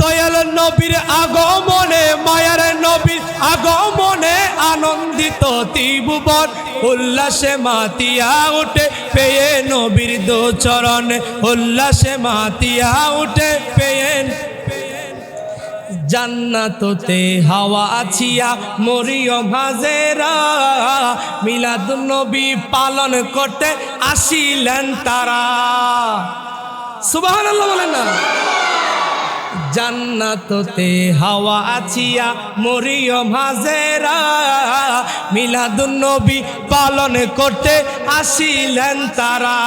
দয়াল নবীর আগমনে, মায়ার নবীর আগমনে আনন্দিত ত্রিভুবন উল্লাসে মাতিয়া উঠে পেয়ে নবীর দো চরণে। উল্লাসে মাতিয়া উঠে পেয়ে জান্নাততে হাওয়া আছিয়া মরিয়ম হাজেরা মিলাদুন নবী পালন করতে আসিলেন তারা। সুবহানাল্লাহ বলেন না? জান্নাততে হাওয়া আছিয়া মরিয়ম হাজেরা মিলাদুন নবী পালন করতে আসিলেন তারা।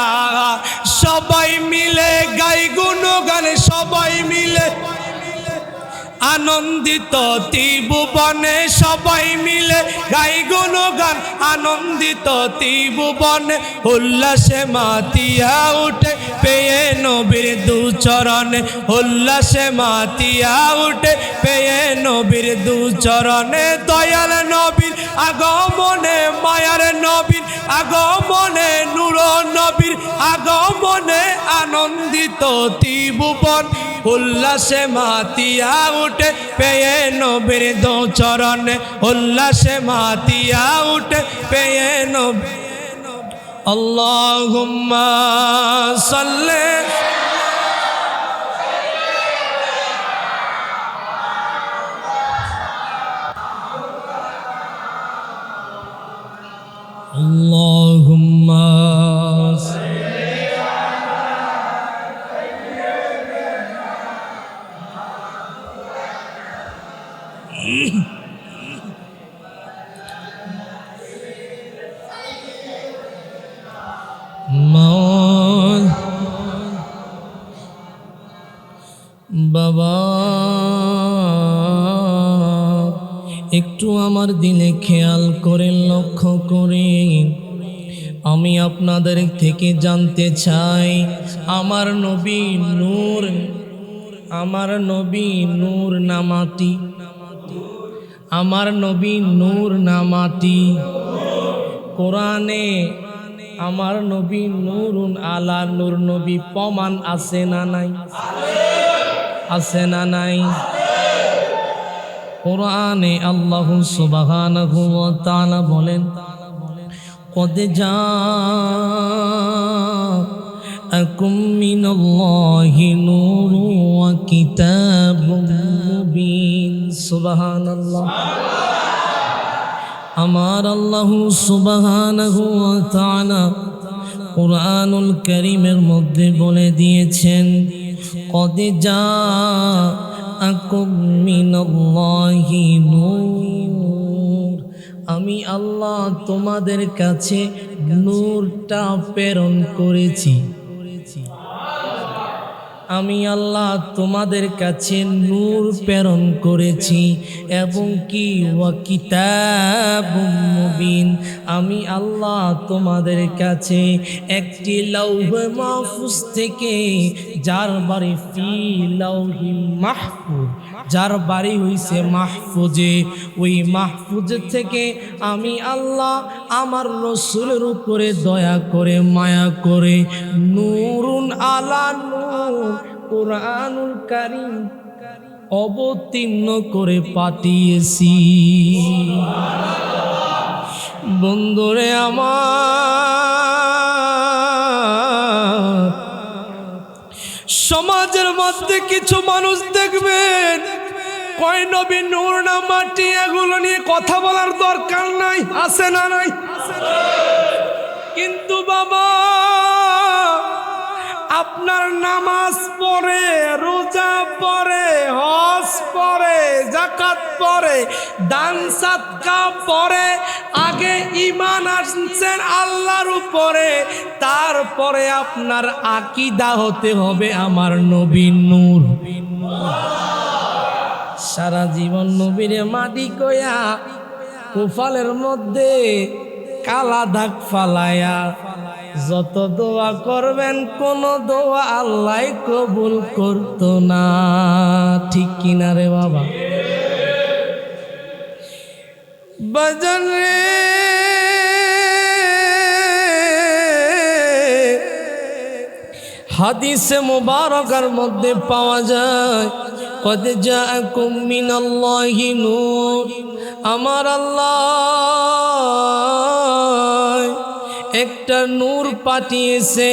সবাই মিলে গাই গুণগান, সবাই মিলে আনন্দিত ত্রিভুবনে সবাই মিলে গাই গুণগান আনন্দিত ত্রিভুবনে উল্লাসে মাতিয়া উঠে পেয়ে নবীর দু চরণে উল্লাসে মাতিয়া উঠে পেয়ে নবীর দু চরণে দয়াল নবীর আগমনে মায়ার নবীর আগমনে নূর নবীর আগমনে আনন্দিত ত্রিভুবন উল্লাসে মাতিয়া উঠে পেয়ে নবীর দু চরণে উল্লাসে মাতিয়া উঠে পেয়ে নবী আল্লাহুম্মা সাল্লি আল্লাহুম্মা বাবা একটু আমার দিলে খেয়াল করে লক্ষ্য করে আমি আপনাদের থেকে জানতে চাই আমার নবী নূর না মাটি আমার নবী নূর না মাটি কোরআনে আমার নবী নূরুন আলা নূর নবী প্রমাণ আছে না নাই আছে না নাই কোরআনে আল্লাহ সুবহানাহু ওয়া তাআলা বলেন قد جاءكم من الله نور وكتاب مبين سبحان الله আমার আল্লাহ সুবহানাহু ওয়া তাআলা কুরআনুল কারীমের মধ্যে বলে দিয়েছেন قد جاءكم من الله نور আমি আল্লাহ তোমাদের কাছে নূরটা প্রেরণ করেছি আমি আল্লাহ তোমাদের কাছে নূর প্রেরণ করেছি এবং কি ওয়া কিতাবুম মুবিন আমি আল্লাহ তোমাদের কাছে একটি লৌহে মাহফুজ থেকে যার বাড়ি ফি লৌহি মাহফুজ যার বাড়ি হইছে মাহফুজে ওই মাহফুজ থেকে আমি আল্লাহ আমার রসুলের উপরে দয়া করে মায়া করে নূরুন আলা নূর কুরআনুল কারীম অবতীর্ণ করে পাঠিয়েছি বন্ধুরে আমার সমাজের মধ্যে কিছু মানুষ দেখবেন কয় নবী নূর না মাটি এগুলো নিয়ে কথা বলার দরকার নাই আছে না নাই কিন্তু বাবা আপনার নামাজ পড়ে রোজা পড়ে হজ পড়ে যাকাত পড়ে দান সাদকা পড়ে আগে ঈমান আনছেন আল্লাহর উপরে তারপরে আপনার আকীদা হতে হবে আমার নবী নূর সারা জীবন নবীরে মাটি কয়া কুফালের মধ্যে কালা দাগ ফালায়া যত দোয়া করবেন কোন দোয়া আল্লাহ কবুল করতো না ঠিক কিনা রে বাবা বাজান রে হাদিসে মুবারকার মধ্যে পাওয়া যায় قد جاءكم من الله نور আমার আল্লাহ একটা নূর পাঠিয়েছে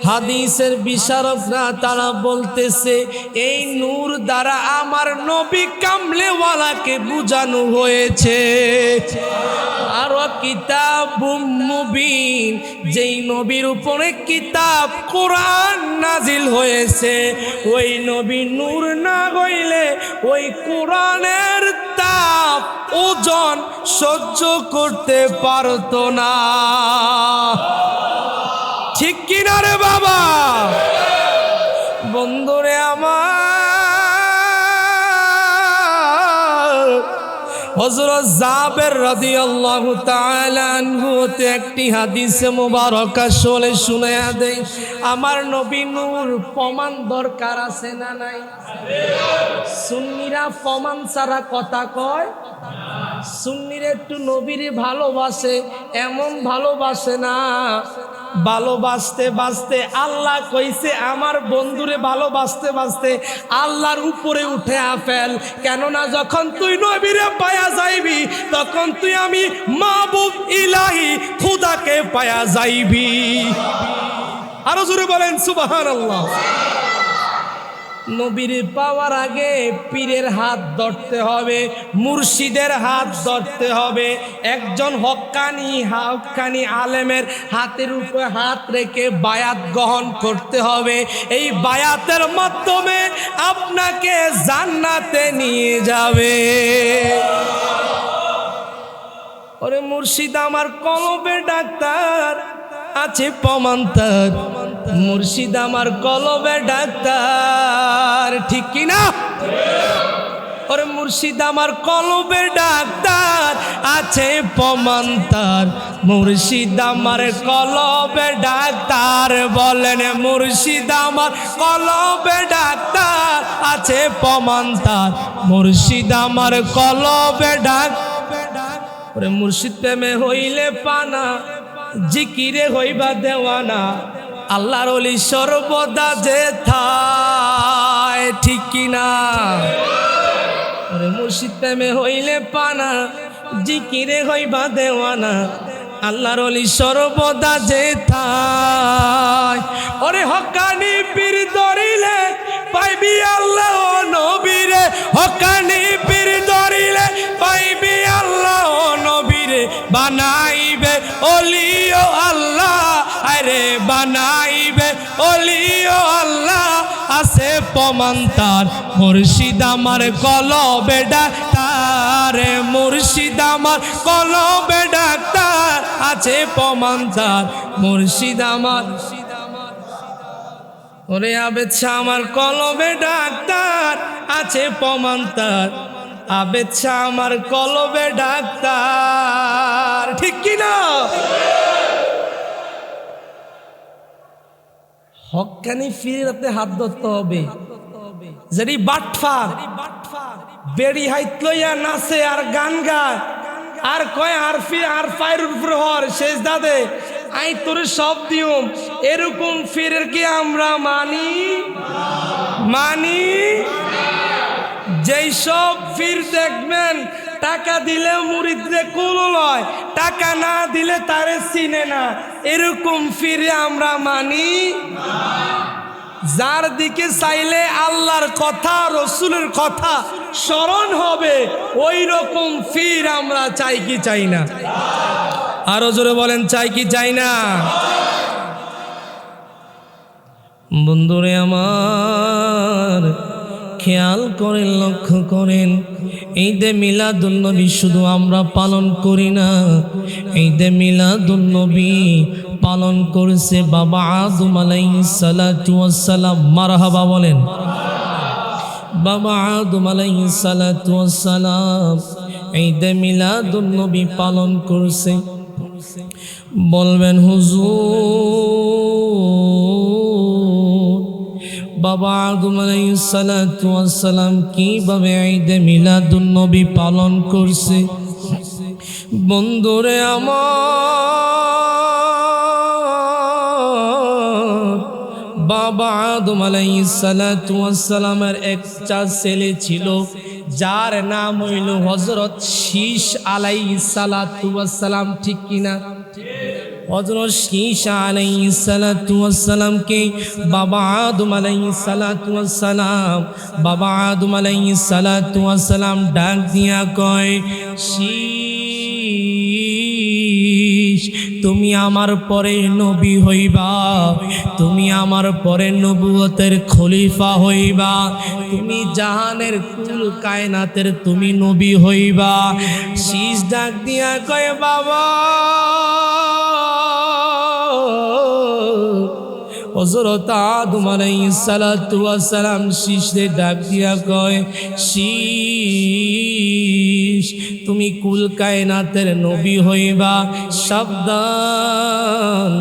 হাদিসের বিশারকরা তারা বলতেছে এই নূর দ্বারা আমার নবী কামলেওয়ালাকে বুঝানো হয়েছে আর কিতাবুম মুবিন যেই নবীর উপরে কিতাব কোরআন নাজিল হয়েছে ওই নবী নূর না হইলে ওই কোরআনের তাপ ওজন সহ্য করতে পারতো না ঠিক কিনা রে বাবা বন্ধুরে আমার হযরত জাবের রাদিয়াল্লাহু তাআলা আনহু তে একটি হাদিসে মুবারকা শুনায়া দেই। আমার নবী নূর প্রমাণ দরকার আছে না নাই? সুন্নিরা প্রমাণ ছাড়া কথা কয়। সুন্নিরা একটু নবীরে ভালোবাসে, এমন ভালোবাসে না, ভালোবাসতে বাসতে আল্লাহ কইছে আমার বন্ধুরে ভালোবাসতে বাসতে আল্লাহর উপরে উঠে ফেল। কেননা যখন তুই নবীরে পায়া যাইবি তখন তুই আমি মাহবুব ইলাহি খুদাকে পায়া যাইবি। আরো জোরে বলেন সুবহানাল্লাহ। নবীর পাওয়ার আগে পীরের হাত ধরতে হবে, মুর্শিদের হাত ধরতে হবে, একজন হক্কানি আলেমের হাতের উপরে হাত রেখে বায়াত গ্রহণ করতে হবে। এই বায়াতের মাধ্যমে আপনাকে জান্নাতে নিয়ে যাবে। ওরে মুর্শিদ আমার কলবের ডাক্তার আছে প্রমাণ তার, মুর্শিদ আমার কলবের ডাক্তার, ঠিক কিনা? ওরে মুর্শিদ আমার কলবের ডাক্তার আছে প্রমাণ তার, মুর্শিদ আমার কলবের ডাক্তার। বলেন মুর্শিদ আমার কলবের ডাক্তার আছে প্রমাণ তার, মুর্শিদ আমার কলবের ডাক্তার। ওরে মুর্শিদ প্রেমে হইলে পানা, জিকিরে হইবা দেওয়ানা, আল্লাহর ওলি সর্বদা যে থায়, ঠিক কিনা? ওরে মুর্শিদ প্রেমে হইলে পানা, জিকিরে হইবা দেওয়ানা, আল্লাহর ওলি সর্বদা যে থায়। ওরে হক্কানি পীর ধরিলে পাইবি আল্লাহ নবীরে, হক্কানি পীর ধরিলে পাইবি আল্লাহ নবীরে, বানাইবে ওলিও আল্লাহ, আরে বানাইবে ওলিও আল্লাহ আছে প্রমাণ তার, মুর্শিদ আমার কলবে ডাক্তার, মুর্শিদ আমার কলবে ডাক্তার আছে প্রমাণ তার, মুর্শিদ আমার। ওরে আবেদ শাহ আমার কলবে ডাক্তার আছে প্রমাণ তার, আবেদ শাহ আমার কলবে ডাক্তার, ঠিক কিনা? হক্কানি ফিরাতে হাত ধরতে হবে। যদি বাটফার বেড়ি হাইত লইয়া নাচে আর গান গায় আর কয় আর ফায়ের উপর হর শেষ দাদে আই তোর সব দিউম, এরকম ফিরের কি আমরা মানি? যেই সব ফির দেখবেন টাকা দিলে মুরিদরে কুল লয়, টাকা না দিলে তারে চিনে না, এরকম ফিরে আমরা মানি? যার দিকে চাইলে আল্লাহর কথা রসুলের কথা স্মরণ হবে ওই রকম ফির আমরা চাই কি চাই না? আরো জোরে বলেন চাই কি চাই না? বন্ধুরে আমার খেয়াল করেন, লক্ষ্য করেন, ঈদে মিলাদুন্নবী শুধু আমরা পালন করি না, ঈদে মিলাদুন্নবী পালন করেছে বাবা আদম আলাইহিস সালাতু ওয়াস সালাম। মারহাবা বলেন। বাবা আদম আলাইহিস সালাতু ওয়াস সালাম ঈদে মিলাদুন্নবী পালন করেছে। বলবেন হুজুর বাবা আদম আলাইহিস সালাতু ওয়াস সালাম কিভাবে ঈদে মিলাদুন্নবী পালন করছে? বন্ধুরে আমার, বাবা আদম আলাইহিস সালাতু ওয়াস সালামের একটা ছেলে ছিল যার নাম হইল হযরত শীশ আলাইহিস সালাতু ওয়াস সালাম, ঠিক কিনা? হযরত শীশ আলাইহিস সালাতু ওয়াস সালামকে বাবা আদম আলাইহিস সালাতু ওয়াস সালাম, বাবা আদম আলাইহিস সালাতু ওয়াস সালাম ডাক দিয়া কয়, শীশ তুমি আমার পরে নবী হইবা, তুমি আমার পরে নবুয়তের খলিফা হইবা, তুমি জাহানের কুল কায়নাতের তুমি নবী হইবা। শীশ ডাক দিয়া কয়, বাবা হযরত আদম আলাইহিস সালাতু ওয়াস সালাম শীষে ডাক দিয়া কয়, শীষ তুমি কুল কায়নাতের নবী হইবা, সাবধান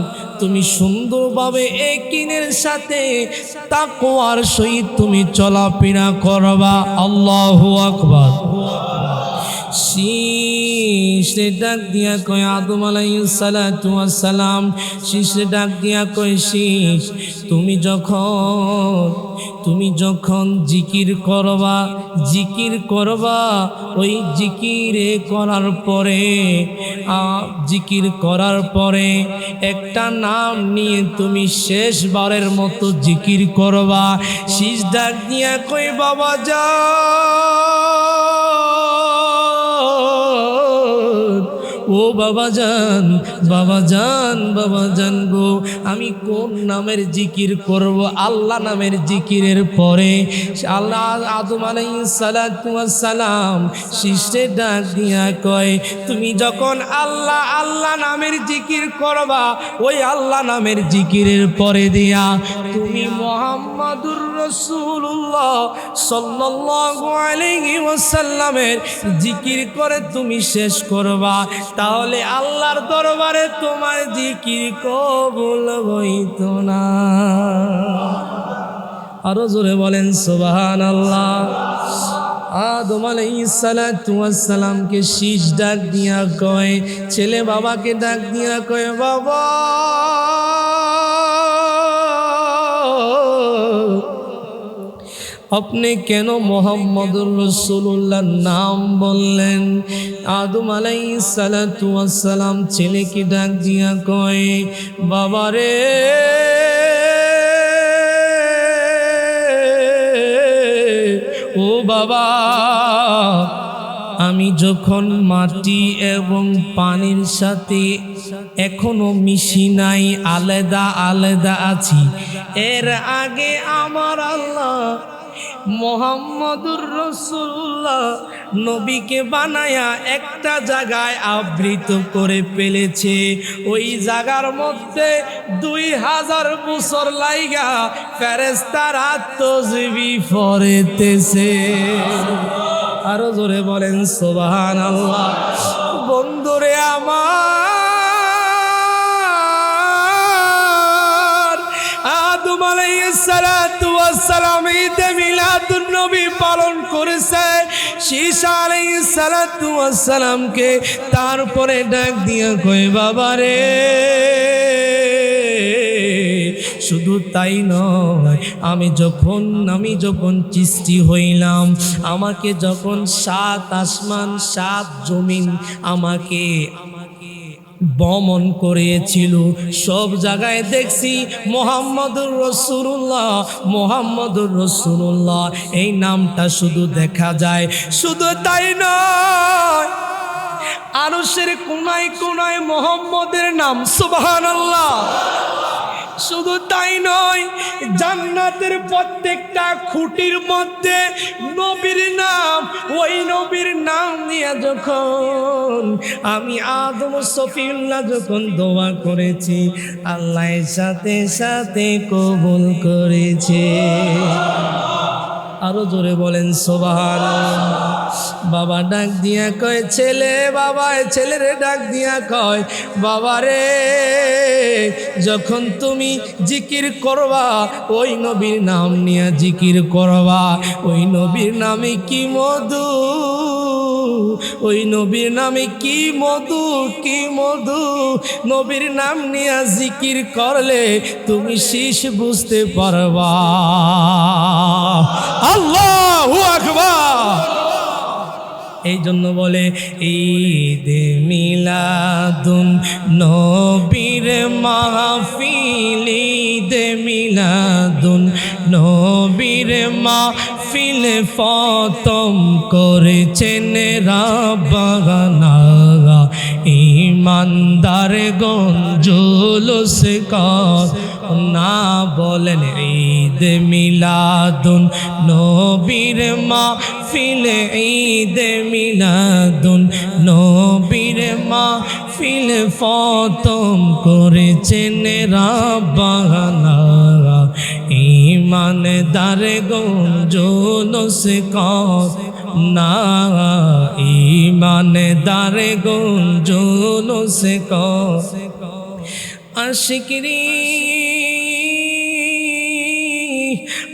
তুমি সুন্দরভাবে একিনের সাথে তাকওয়ার সহিত তুমি চলাফেরা করবা। আল্লাহু আকবার। শীষে ডাক দিয়া কয় আদম আলাইহিস সালাতু ওয়াস সালাম, শীষে ডাক দিয়া কয় শীষ তুমি যখন জিকির করবা ওই জিকির করার পরে একটা নাম নিয়ে তুমি শেষবারের মতো জিকির করবা। শীষ ডাক দিয়া কয় বাবা ও বাবা জান গো, আমি কোন নামের জিকির করব? আল্লাহ নামের জিকিরের পরে আল্লাহ আদম আলাইহিস সালাতু ওয়াস সালাম শীষে ডাক দিয়া কয়, তুমি যখন আল্লাহ নামের জিকির করবা ওই আল্লাহ নামের জিকিরের পরে দিয়া তুমি মুহাম্মাদুর রাসূলুল্লাহ সাল্লাল্লাহু আলাইহি ওয়াসাল্লামের জিকির করে তুমি শেষ করবা, তাহলে আল্লাহর দরবারে তোমার জিকির কবুল হইতো না। আরো জোরে বলেন সুবহানাল্লাহ। আদম আলাইহিস সালাতু ওয়াস সালামকে শীষ ডাক দিয়া কয়, ছেলে বাবাকে ডাক দিয়া কয়, বাবা আপনি কেন মুহাম্মদুর রাসূলুল্লাহর নাম বললেন? আদম আলাইহিস সালাতু ওয়াস সালাম ছেলেকে ডাক দিয়া কয়, বাবা রে ও বাবা, আমি যখন মাটি এবং পানির সাথে এখনো মিশি নাই, আলাদা আলাদা আছি, এর আগে আমার আল্লাহ মুহাম্মদুর রাসূলুল্লাহ নবীকে বানায়া একটা জায়গায় আবৃত করে ফেলেছে। ওই জায়গার মধ্যে 2000 বছর লাইগা ফেরেশতারা তাসবিহ পড়তেছে। আরো জোরে বলেন সুবহানাল্লাহ। বন্ধুরে আমার, আদম আলাইহিস সালাতু ওয়াস সালাম ঈদে মিলাদুন নবী পালন করেছে। শীষ আলাইহিস সালাতু ওয়াস সালামকে তারপরে ডাক দিয়া কয়, বাবা রে শুধু তাই নয়, আমি যখন সৃষ্টি হইলাম, আমাকে যখন 7 আসমান 7 জমিন আমাকে ভ্রমণ করেছিল, সব জায়গায় দেখছি মুহাম্মদুর রাসূলুল্লাহ এই নামটা শুধু দেখা যায়। শুধু তাই নয়, আরশের কোনায় কোনায় মুহাম্মদের নাম, সুবহানাল্লাহ। শুধু তাই নয়, জান্নাতের প্রত্যেকটা খুঁটির মধ্যে নবীর নাম, ওই নবীর নাম নিয়ে যখন আমি আদম সফিউল্লাহ যখন দোয়া করেছি, আল্লাহ সাথে সাথে কবুল করেছে। আরো জোরে বলেন সুবহানাল্লাহ। বাবা ডাক দিয়া কয়, ছেলেরে ডাক দিয়া কয়, বাবা রে যখন তুমি জিকির করবা ওই নবীর নাম নিয়ে জিকির করবা, ওই নবীর নামে কি মধু, ওই নবীর নামে কি মধু, কি মধু। নবীর নাম নিয়ে জিকির করলে তুমি শীষ বুঝতে পারবা। আল্লাহু আকবার। এই জন্য বলে ঈদে মিলাদুন নবীর মাহফিল, ঈদে মিলাদুন নবীর মাহফিল ফতম করেছেন রাব্বানা, ইমানদার গঞ্জুলুস কর না বলেন ঈদ মিলাদুন নবীর মাহফিল, ঈদ মিলাদুন নবীর মাহফিল ফতম করেছেন রাব্বানা। ईमानदार गुंजूनुस को ना ईमानदार गुंजूनुस को आशिकरी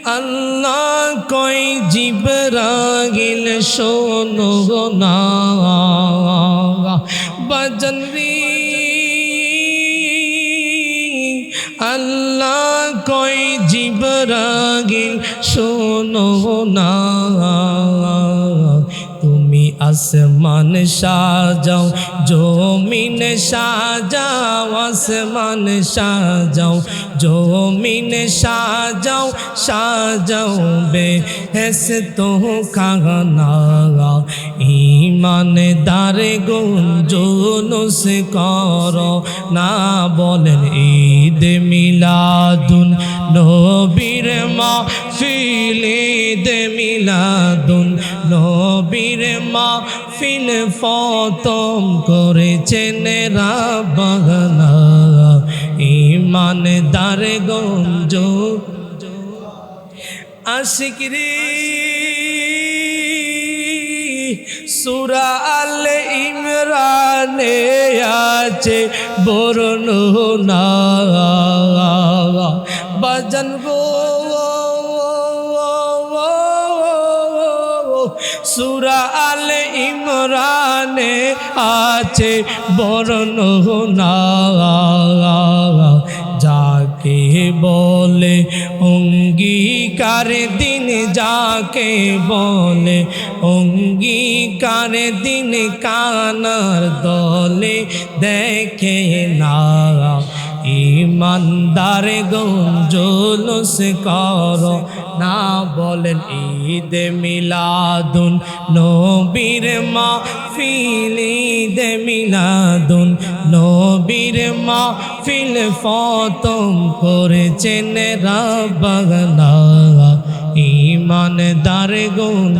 अल्लाह कोई जिब्राइल सुनो ना बजनरी अल्लाह कोई जिब्राइल सुनो ना তুমি আসমান সাজাও জমিন সাজাও আসমান সাজাও জমিন সাজাও সাজাও বেহেশত খানা ঈমানদার গুঞ্জুনুস করো না বলেন ঈদ মিলাদুন নবীর মাহফিল ঈদ মিলাদুন নবীর মাহফিল ফতম করেছেন রাব্বানা ঈমানদার গঞ্জো আশিকরি সূরা আল ইমরানে আছে বর্ণনা বাজান গো সূরা আল ইমরানে আছে বর্ণনা যাকে বলে অঙ্গীকার দিন যাকে বলে অঙ্গীকার দিন কানার দলে দেখে না ঈমানদার গুঞ্জুনুস করো না বলেন ঈদ মিলাদুন নবীর মাহফিল ঈদ মিলাদুন নবীর মাহফিল ফতম করেছেন রাব্বানা ঈমানদার গুণ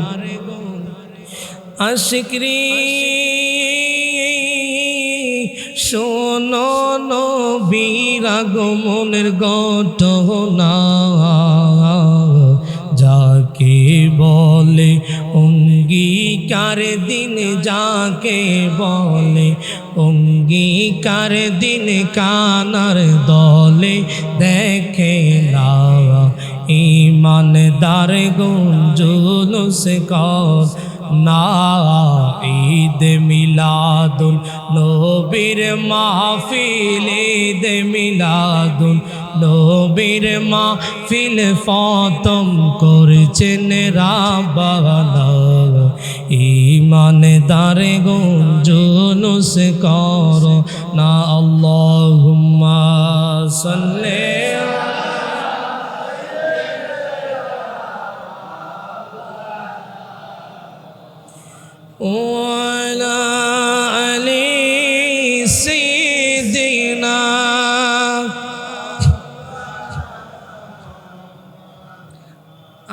আশিকরি শোনো নবীর আগমনের ঘটনা যাকে বলে অঙ্গীকার দিন যাকে বলে অঙ্গীকার দিন কানার দলে দেখে না ঈমানদার গুঞ্জুনুস কর না ঈদ মিলাদুন নবীর মাহফিল ঈদ মিলাদুন নবীর মাহফিল ফতম করেছেন রাব্বানা ঈমানদার গুঞ্জুনুস করো না আল্লাহুম্মা সাল্লি وعلى آل سيدنا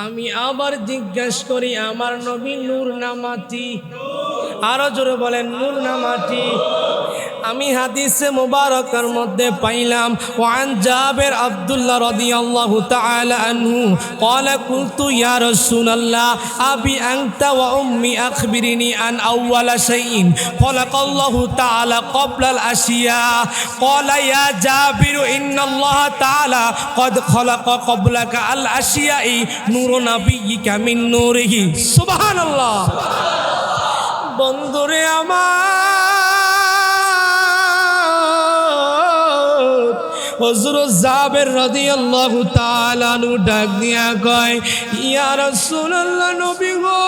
আমি আবার জিজ্ঞাসা করি আমার নবী নূর না মাটি আরো জোরে বলেন নূর না মাটি আমি হাদিসে মুবারকের মধ্যে পাইলাম ওয়ান জাবের আব্দুল্লাহ রাদিয়াল্লাহু তাআলা আনহু قال قلت يا رسول الله ابي انت وامي اخبرني عن اول شيء خلق الله تعالى قبل الاشياء قال يا جابر ان الله تعالى قد خلق قبلك الاشياء نور نبيك من نوره سبحان الله বন্ধুরে আমার হযরত জাবের রাদিয়াল্লাহু তাআলা আনহু ডাক দিয়া কয় ইয়া রাসূলুল্লাহ নবী গো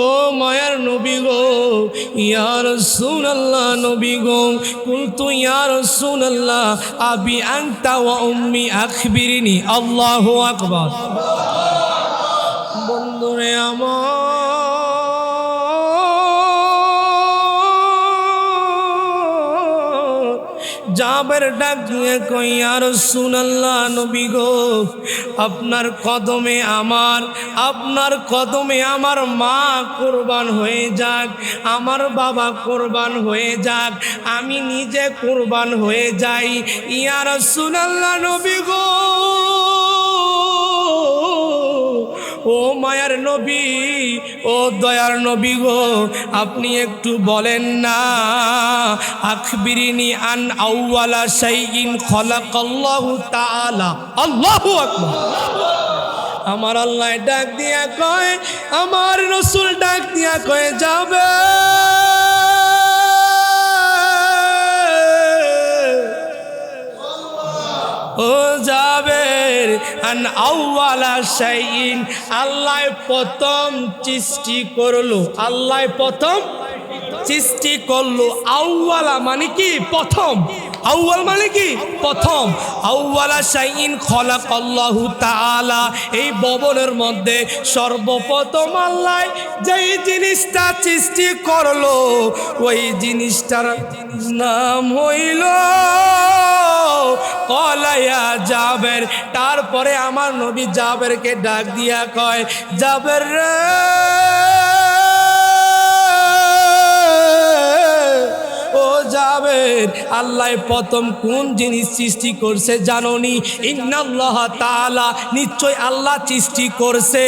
ও মায়ার নবী গো ইয়া রাসূলুল্লাহ নবী গো কুলতু ইয়া রাসূলুল্লাহ আবি আনতা ওয়া উম্মি আখবিরনি আল্লাহু আকবার বন্ধুরে আমার জাবের ডাক দিয়ে কই ইয়া রাসূলুল্লাহ নবী গো আপনার কদমে আমার মা কুরবান হয়ে যাক, আমার বাবা কুরবান হয়ে যাক, আমি নিজে কুরবান হয়ে যাই। ইয়া রাসূলুল্লাহ নবী গো, ও মায়ার নবী, ও দয়ার নবী গো, আপনি একটু বলেন না, আখবিরিনি আন আউওয়ালা শাইইন খলাকাল্লাহু তাআলা। আল্লাহু আকবার। আমার আল্লাহ ডাক দিয়া কয়, আমার রাসূল ডাক দিয়া কয় যাবে ও জাবের আন আউওয়ালা শাইইন, আল্লাহ প্রথম সৃষ্টি করলো, আল্লাহ প্রথম সৃষ্টি করলো। আউওয়ালা মানে কি প্রথম, আউয়াল মানে কি প্রথম। আউওয়ালা শাইইন খলাকাল্লাহু তাআলা, এই ভবনের মধ্যে সর্বপ্রথম আল্লাহ যেই জিনিসটা সৃষ্টি করলো ওই জিনিসটার নাম হইল কলায়া জাবের। তারপরে আমার নবী জাবেরকে ডাক দিয়া কয়, জাবের রে, ও জাবের, আল্লাহ প্রথম কোন জিনিস সৃষ্টি করছে জানোনি? ইন্নাল্লাহ তাআলা, নিশ্চয় আল্লাহ সৃষ্টি করছে।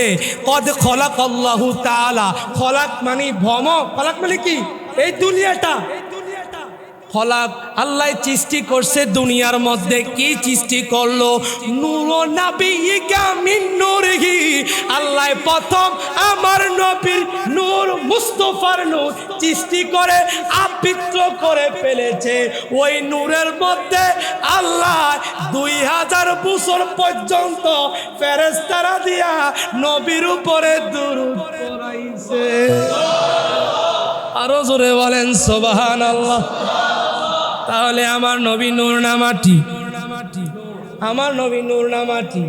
কদ খলাকাল্লাহু তাআলা, খলাক মানে ভ্রমণ, খলাক মানে কি এই দুনিয়াটা, খলাক আল্লাহ সৃষ্টি করছে দুনিয়ার মধ্যে। কি সৃষ্টি করলো? নূর নাবিয়্যিকা মিন নূরিহি, আল্লাহ প্রথম আমার নবীর নূর, মুস্তাফার নূর সৃষ্টি করে আবৃত করে ফেলেছে। ওই নূরের মধ্যে আল্লাহ 2000 বছর পর্যন্ত ফেরেশতারা দিয়া নবীর উপরে দরুদ পড়াইছে। আরো জোরে বলেন সুবহানাল্লাহ। তাহলে আমার নবী নূর না মাটি? আমার নবী নূর না মাটি?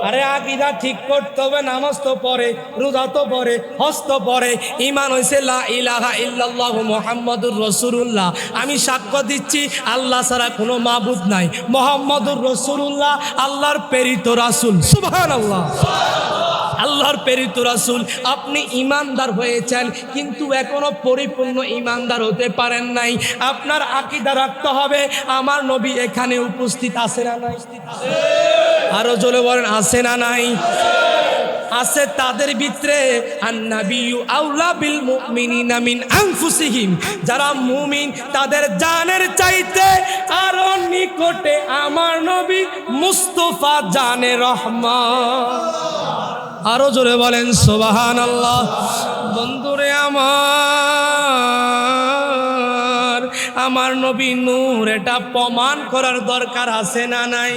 আরে আকীদা ঠিক করতে হবে, নামাজ তো পড়ে, রোজা তো পড়ে, হজ তো পড়ে, ঈমান হইছে লা ইলাহা ইল্লাল্লাহ মুহাম্মাদুর রাসূলুল্লাহ। আমি সাক্ষ্য দিচ্ছি আল্লাহ ছাড়া কোনো মাবুদ নাই, মুহাম্মাদুর রাসূলুল্লাহ আল্লাহর প্রেরিত রাসূল। সুবহানাল্লাহ, আল্লাহর প্রেরিত রাসূল। আপনি ইমানদার হয়েছেন কিন্তু এখনো পরিপূর্ণ ইমানদার হতে পারেন নাই। আপনার আকীদা রাখতে হবে আমার নবী এখানে উপস্থিত আছে না নাই? আরো জোরে বলেন আছে না নাই? আছে। তাদের ভিতরে আন-নাবিয়্যু আউলা বিল মুমিনিনা মিন আনফুসিহিম, যারা মুমিন তাদের জানের চাইতে আরো নিকটে আমার নবী মুস্তাফা জানে রহমান। আরো জোরে বলেন সুবহানাল্লাহ। বন্ধুরে আমার নবী নূর, এটা প্রমাণ করার দরকার আছে না নাই?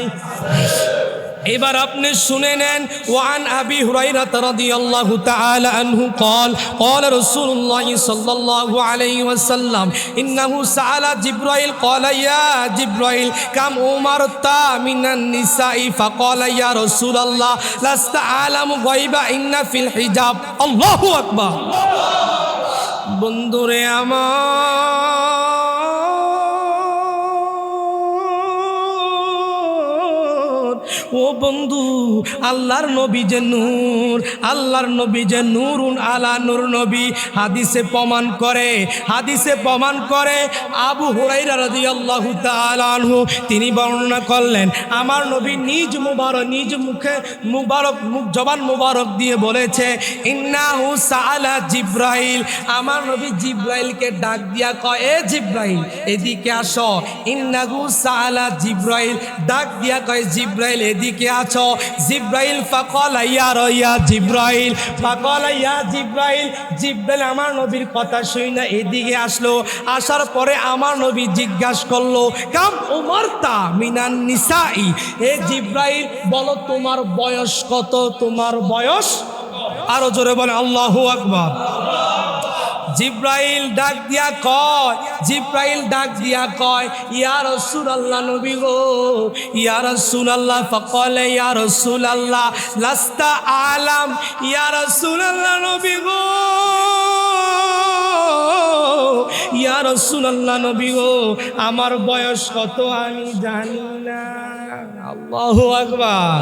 এবার আপনি শুনে নেন। ওয়ান আবি হুরায়রা রাদিয়াল্লাহু তাআলা আনহু قال قال رسول الله صلى الله عليه وسلم انه سأل جبرائيل قال يا جبرائيل كم أمرت من النساء فقال يا رسول الله لست أعلم غيب إن في الحجاب। الله أكبر। বন্ধুরে ও বন্ধু, আল্লাহর নবী যে নূর, আল্লাহর নবী যে নূরুন আলা নূর নবী। হাদিসে প্রমাণ করে আবু হুরায়রা রাদিয়াল্লাহু তাআলা আনহু তিনি বর্ণনা করলেন, আমার নবী নিজ মুখে জবান মুবারক দিয়ে বলেছে, ইন্নাহু সাআলা জিব্রাইল, আমার নবী জিব্রাইলকে ডাক দিয়া কয়, এ জিব্রাইল এদিকে আসো। ইন্নাহু সাআলা জিব্রাইল, ডাক দিয়া কয় জিব্রাইল এদিকে আছো। জিব্রাইল ফাকালা ইয়া জিব্রাইল, ফাকালা ইয়া জিব্রাইল, জিব্রাইল আমার নবীর কথা শুনে এদিকে আসলো। আসার পরে আমার নবী জিজ্ঞাসা করলো, কাম উমারতা মিনান নিসাই, হে জিব্রাইল বলো তোমার বয়স কত, তোমার বয়স? আরো জোরে বলে আল্লাহু আকবার। জিব্রাইল ডাক দিয়া কয় ইয়া রাসূলুল্লাহ নবী গো, ইয়া রাসূলুল্লাহ। ফাকালে ইয়া রাসূলুল্লাহ লাস্তা আলাম, ইয়া রাসূলুল্লাহ নবী গো, ইয়া রাসূলুল্লাহ নবী গো আমার বয়স কত আমি জানি না। আল্লাহু আকবার।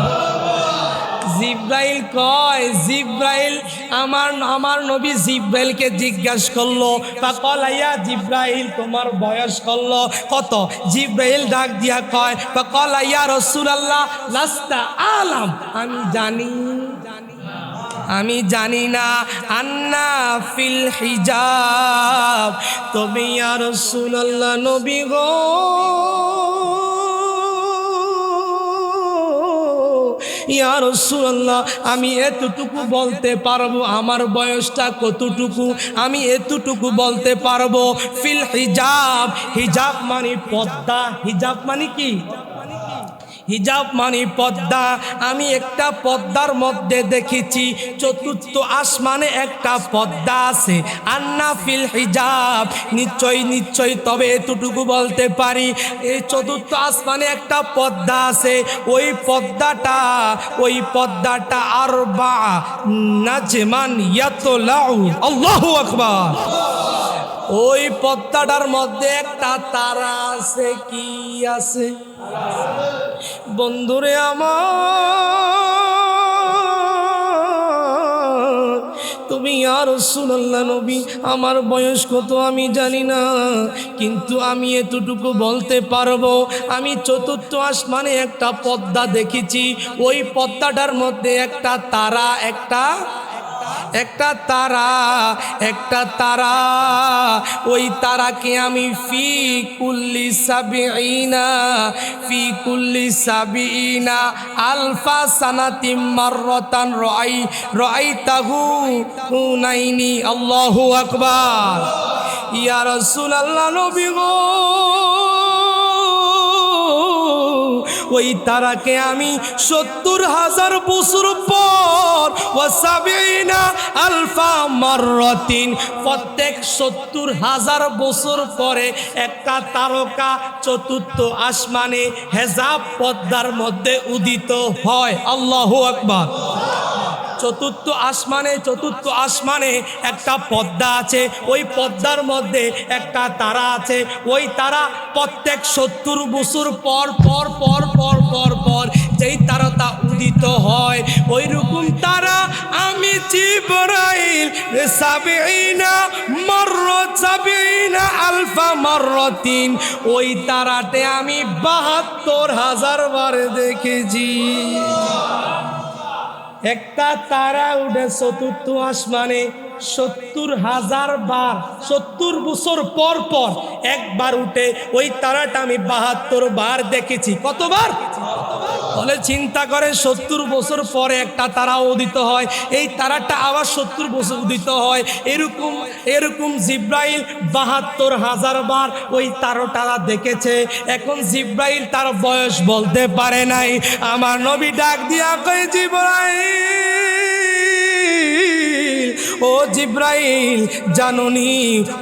জিব্রাইল কয়, জিব্রাইল আমার নবী জিব্রাইলকে জিজ্ঞাসা করলো, ফাকালা ইয়া জিব্রাইল তোমার বয়স করলো কত? জিব্রাইল ডাক দিয়া কয়, ফাকালা ইয়া রাসূলুল্লাহ লাস্তা আলাম, আমি জানি না। আন্না ফিল হিজাব, তবে ইয়া রাসূলুল্লাহ নবী গো ইয়া রাসূলুল্লাহ আমি এতটুকু বলতে পারবো আমার বয়সটা কতটুকু, আমি এতটুকু বলতে পারবো। ফিল হিজাব, হিজাব মানে পর্দা। হিজাব মানে কি? হিজাব মানে পর্দা। আমি একটা পর্দার মধ্যে দেখেছি চতুর্থ আসমানে একটা পর্দা আছে। আন্না ফিল হিজাব, নিশ্চয় তবে এতটুকু বলতে পারি এই চতুর্থ আসমানে একটা পর্দা আছে। ওই পর্দাটা আরবা নাজমান ইয়াতলাউ, আল্লাহু আকবার। ওই পর্দাটার মধ্যে একটা তারা আছে। কি আছে? বন্ধুরে আমার, তুমি ইয়া রাসূলুল্লাহ নবী আমার বয়স কত আমি জানি না, কিন্তু আমি এতটুকু বলতে পারবো আমি চতুর্থ আসমানে একটা পর্দা দেখেছি। ওই পর্দাটার মধ্যে একটা তারা, একটা তারা, ওই তারাকে আমি ফি কুল্লি সাবিনা আলফা সানাতিম মাররাতান রাআইতাহু নাইনি। আল্লাহু আকবার। ইয়া রাসূলুল্লাহ নবী গো ওই তারাকে আমি ৭০,০০০ বছর পর ওয়াসাবিনা আলফা মাররাতিন, প্রত্যেক ৭০,০০০ বছর পরে একটা তারকা চতুর্থ আসমানে হেজাব পর্দার মধ্যে উদিত হয়। আল্লাহু আকবার। চতুর্থ আসমানে একটা পর্দা আছে। ওই পর্দার মধ্যে একটা তারা আছে। ওই তারা প্রত্যেক ৭০ বছর পর যেই তারাটা উদিত হয়, ওই রকম তারা আমি জিবরাইল সাবিনা আলফা মাররাতিন, ওই তারাতে আমি ৭২,০০০ বার দেখেছি। একটা তারা উঠে চতুর্থ আসমানে ৭০,০০০ বার, ৭০ বছর পর একবার উঠে। ওই তারাটা আমি ৭২ বার দেখেছি। কতবার? বলে চিন্তা করে ৭০ বছর পরে একটা তারা উদিত হয়, এই তারাটা আবার ৭০ বছর উদিত হয়। এরকম জিব্রাইল ৭২,০০০ বার ওই তারাটা দেখেছে। এখন জিব্রাইল তার বয়স বলতে পারে নাই। আমার নবী ডাক দিয়া কয়, জিব্রাইল ও জিব্রাইল জানুনি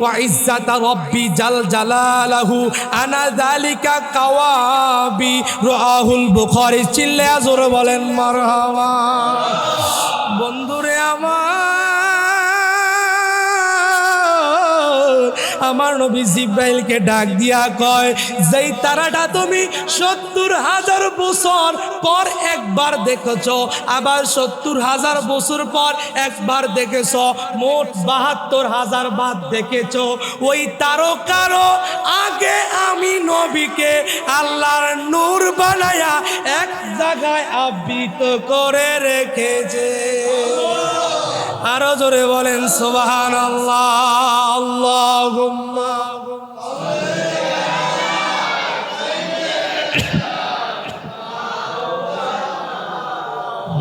ওয়া ইজ্জাতা রব্বি জালালাহু আনা যালিকা কাওয়াবি, রাহুল বুখারী। চিল্লে জোরে বলেন মারহাবা। বন্ধুরে আমার নবী জিব্রাইলকে ডাক দিয়া কয়, যেই তারাটা তুমি ৭০,০০০ বছর পর একবার দেখেছ, আবার ৭০,০০০ বছর পর একবার দেখেছ, মোট ৭২,০০০ বার দেখেছ, ওই তারকারও আগে আমি নবীকে আল্লাহর নূর বানায়া এক জায়গায় আবৃত করে রেখেছে। আরো জোরে বলেন সুবহানাল্লাহ। আল্লাহুম্মা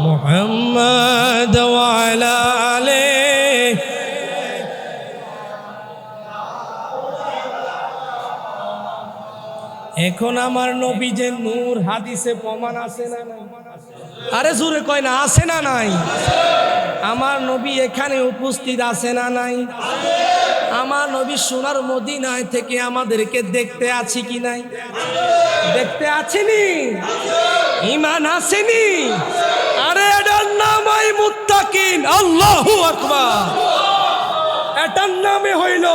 মুহাম্মাদ ওয়া আলা আলিহি। এখন আমার নবী যে নূর, হাদিসে প্রমাণ আছে না নাই? আরে জোরে কয় না, আছে না নাই? আমার নবী এখানে উপস্থিত আছে না নাই? আমার নবী সোনার মদিনায় থেকে আমাদেরকে দেখতে আছে কি নাই? দেখতে আছেনি? ঈমান আসেনি? আরে এটার নামই মুত্তাকিন। আল্লাহু আকবার। এটার নামে হইল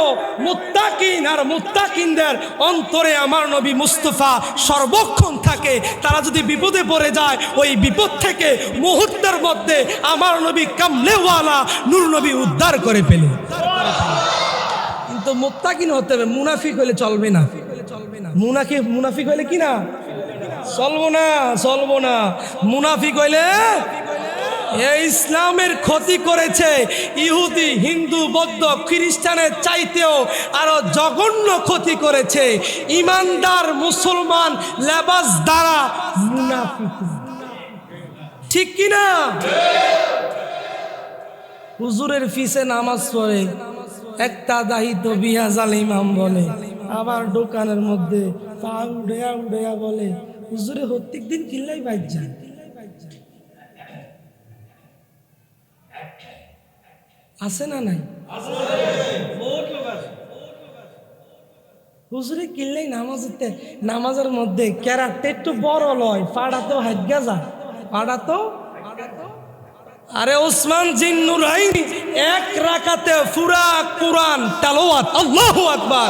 মুত্তাকিন। আর মুত্তাকিনদের অন্তরে আমার নবী মুস্তাফা সর্বক্ষণ থাকে। তারা যদি বিপদে পড়ে যায়, ওই বিপদ থেকে মুহূর্তের মধ্যে আমার নবী কামলেওয়ালা নূর নবী উদ্ধার করে ফেলে। কিন্তু মুত্তাকিন হতে হবে, মুনাফিক হলে চলবে না। মুনাফিক হইলে কি না চলবো না। মুনাফিক হইলে ইসলামের ক্ষতি করেছে। ইহুদি, হিন্দু, বৌদ্ধ, খ্রিস্টানের চাইতেও আরো জঘন্য ক্ষতি করেছে ইমানদার মুসলমান লেবাস দ্বারা মুনাফিক। ঠিক কিনা? হুজুরের ফিসে নামাজ পড়ে একটা দাহিত বিয়া জালিমাম বলে, আবার দোকানের মধ্যে পা উড়েয়া বলে হুজুরে প্রত্যেক দিন কিল্লাই বাইর যায়। আছে না নাই? হুজুরে কিল্লাই নামাজের মধ্যে ক্যারাটটা একটু বড় লয়, পাড়া তো হাজ্ঞা যায়, পাড়া তো। আরে ওসমান জিন নুরাইন এক রাকাতে পুরা কুরআন তেলাওয়াত, আল্লাহু আকবার।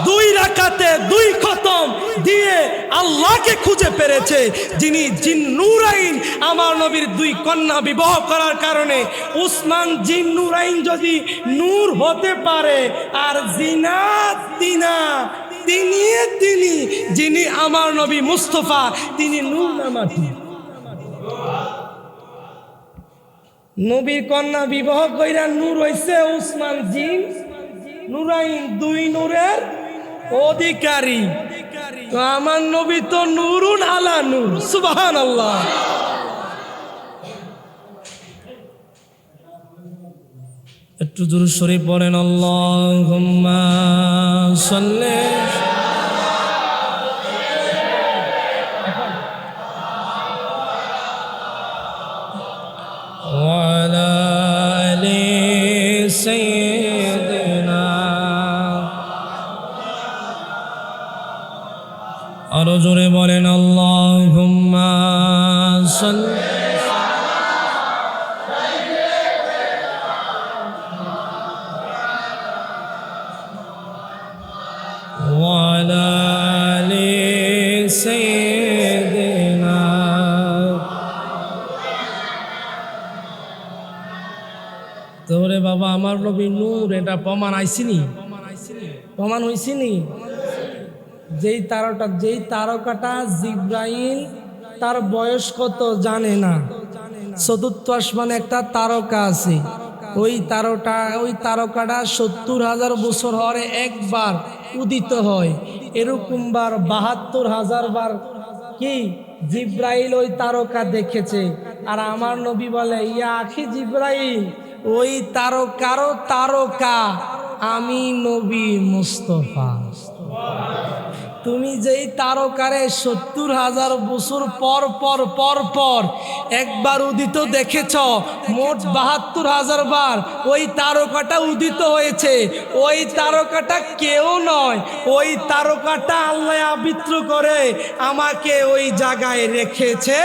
2 রাকাতে 2 খতম দিয়ে আল্লাহকে খুঁজে পেরেছে, যিনি জিন নুরাইন। আমার নবীর 2 কন্যা বিবাহ করার কারণে ওসমান জিন নুরাইন যদি নূর হতে পারে, আর জিনা তিনি যিনি আমার নবী মুস্তাফা, তিনি নূর না মাটি। নবীর কন্যা বিবাহ কইরা নূর হইছে ওসমান জিন নুরাইন, 2 নূরের অধিকারী। তো আমার নবী তো নূরুন আলা নূর, সুবহানাল্লাহ। একটু দুরূদ শরীফ পড়েন, আল্লাহুম্মা সাল্লি ওয়ালা আলি সাইয়্যিদিনা। আরো জোরে বলেন, আল্লাহুম্মা সাল্লি ওয়ালা আলি সাইয়্যিদিনা। তোরে বাবা আমার নবী নূর, এটা প্রমাণ আইসিনি? প্রমাণ হইছিনি? যেই তারকাটা জিব্রাইল তার বয়স কত জানে না, 4th আসমানে একটা তারকা আছে। ওই তারকাটা 70,000 বছর হরে একবার উদিত হয়। এরকম বার 72,000 বার কি জিব্রাইল ওই তারকা দেখেছে। আর আমার নবী বলে, ইয়া আখি জিব্রাইল, ওই তারকারও তারকা আমি নবী মুস্তাফা। তুমি যেই তারকারে 70,000 বছর পর একবার উদিত দেখেছ, মোট 72,000 বার ওই তারকাটা উদিত হয়েছে। ওই তারকাটা কেউ নয়, ওই তারকাটা আল্লাহ আবিত্র করে আমাকে ওই জায়গায় রেখেছে।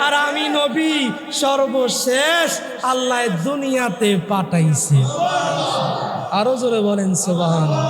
আর আমি নবী সর্বশেষ আল্লাহ দুনিয়াতে পাঠাইছে। আরো জোরে বলেন সুবহানাল্লাহ।